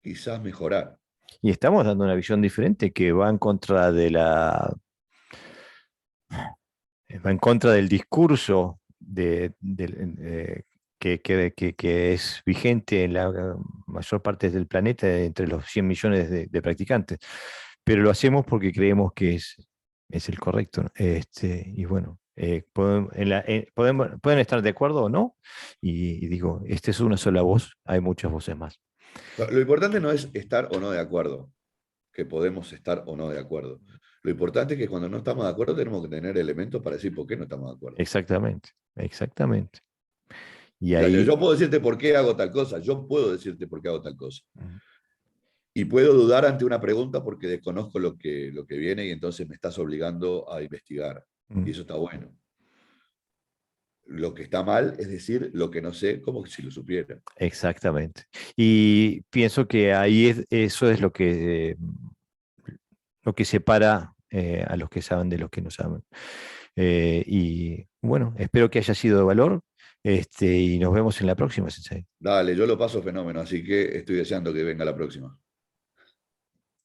Speaker 2: quizás mejorar.
Speaker 1: Y estamos dando una visión diferente que va en contra va en contra del discurso que es vigente en la mayor parte del planeta entre los 100 millones de practicantes. Pero lo hacemos porque creemos que es el correcto, ¿no? Y bueno, pueden estar de acuerdo o no. Y digo, esta es una sola voz, hay muchas voces más.
Speaker 2: Lo importante no es estar o no de acuerdo, que podemos estar o no de acuerdo. Lo importante es que cuando no estamos de acuerdo tenemos que tener elementos para decir por qué no estamos de acuerdo.
Speaker 1: Exactamente. Y
Speaker 2: o sea,
Speaker 1: ahí...
Speaker 2: yo puedo decirte por qué hago tal cosa, yo puedo decirte por qué hago tal cosa. Y puedo dudar ante una pregunta porque desconozco lo que viene y entonces me estás obligando a investigar. Y eso está bueno. Lo que está mal es decir lo que no sé como si lo supiera.
Speaker 1: Exactamente. Y pienso que ahí eso es lo que separa a los que saben de los que no saben. Y bueno, espero que haya sido de valor y nos vemos en la próxima, Sensei.
Speaker 2: Dale, yo lo paso fenómeno, así que estoy deseando que venga la próxima.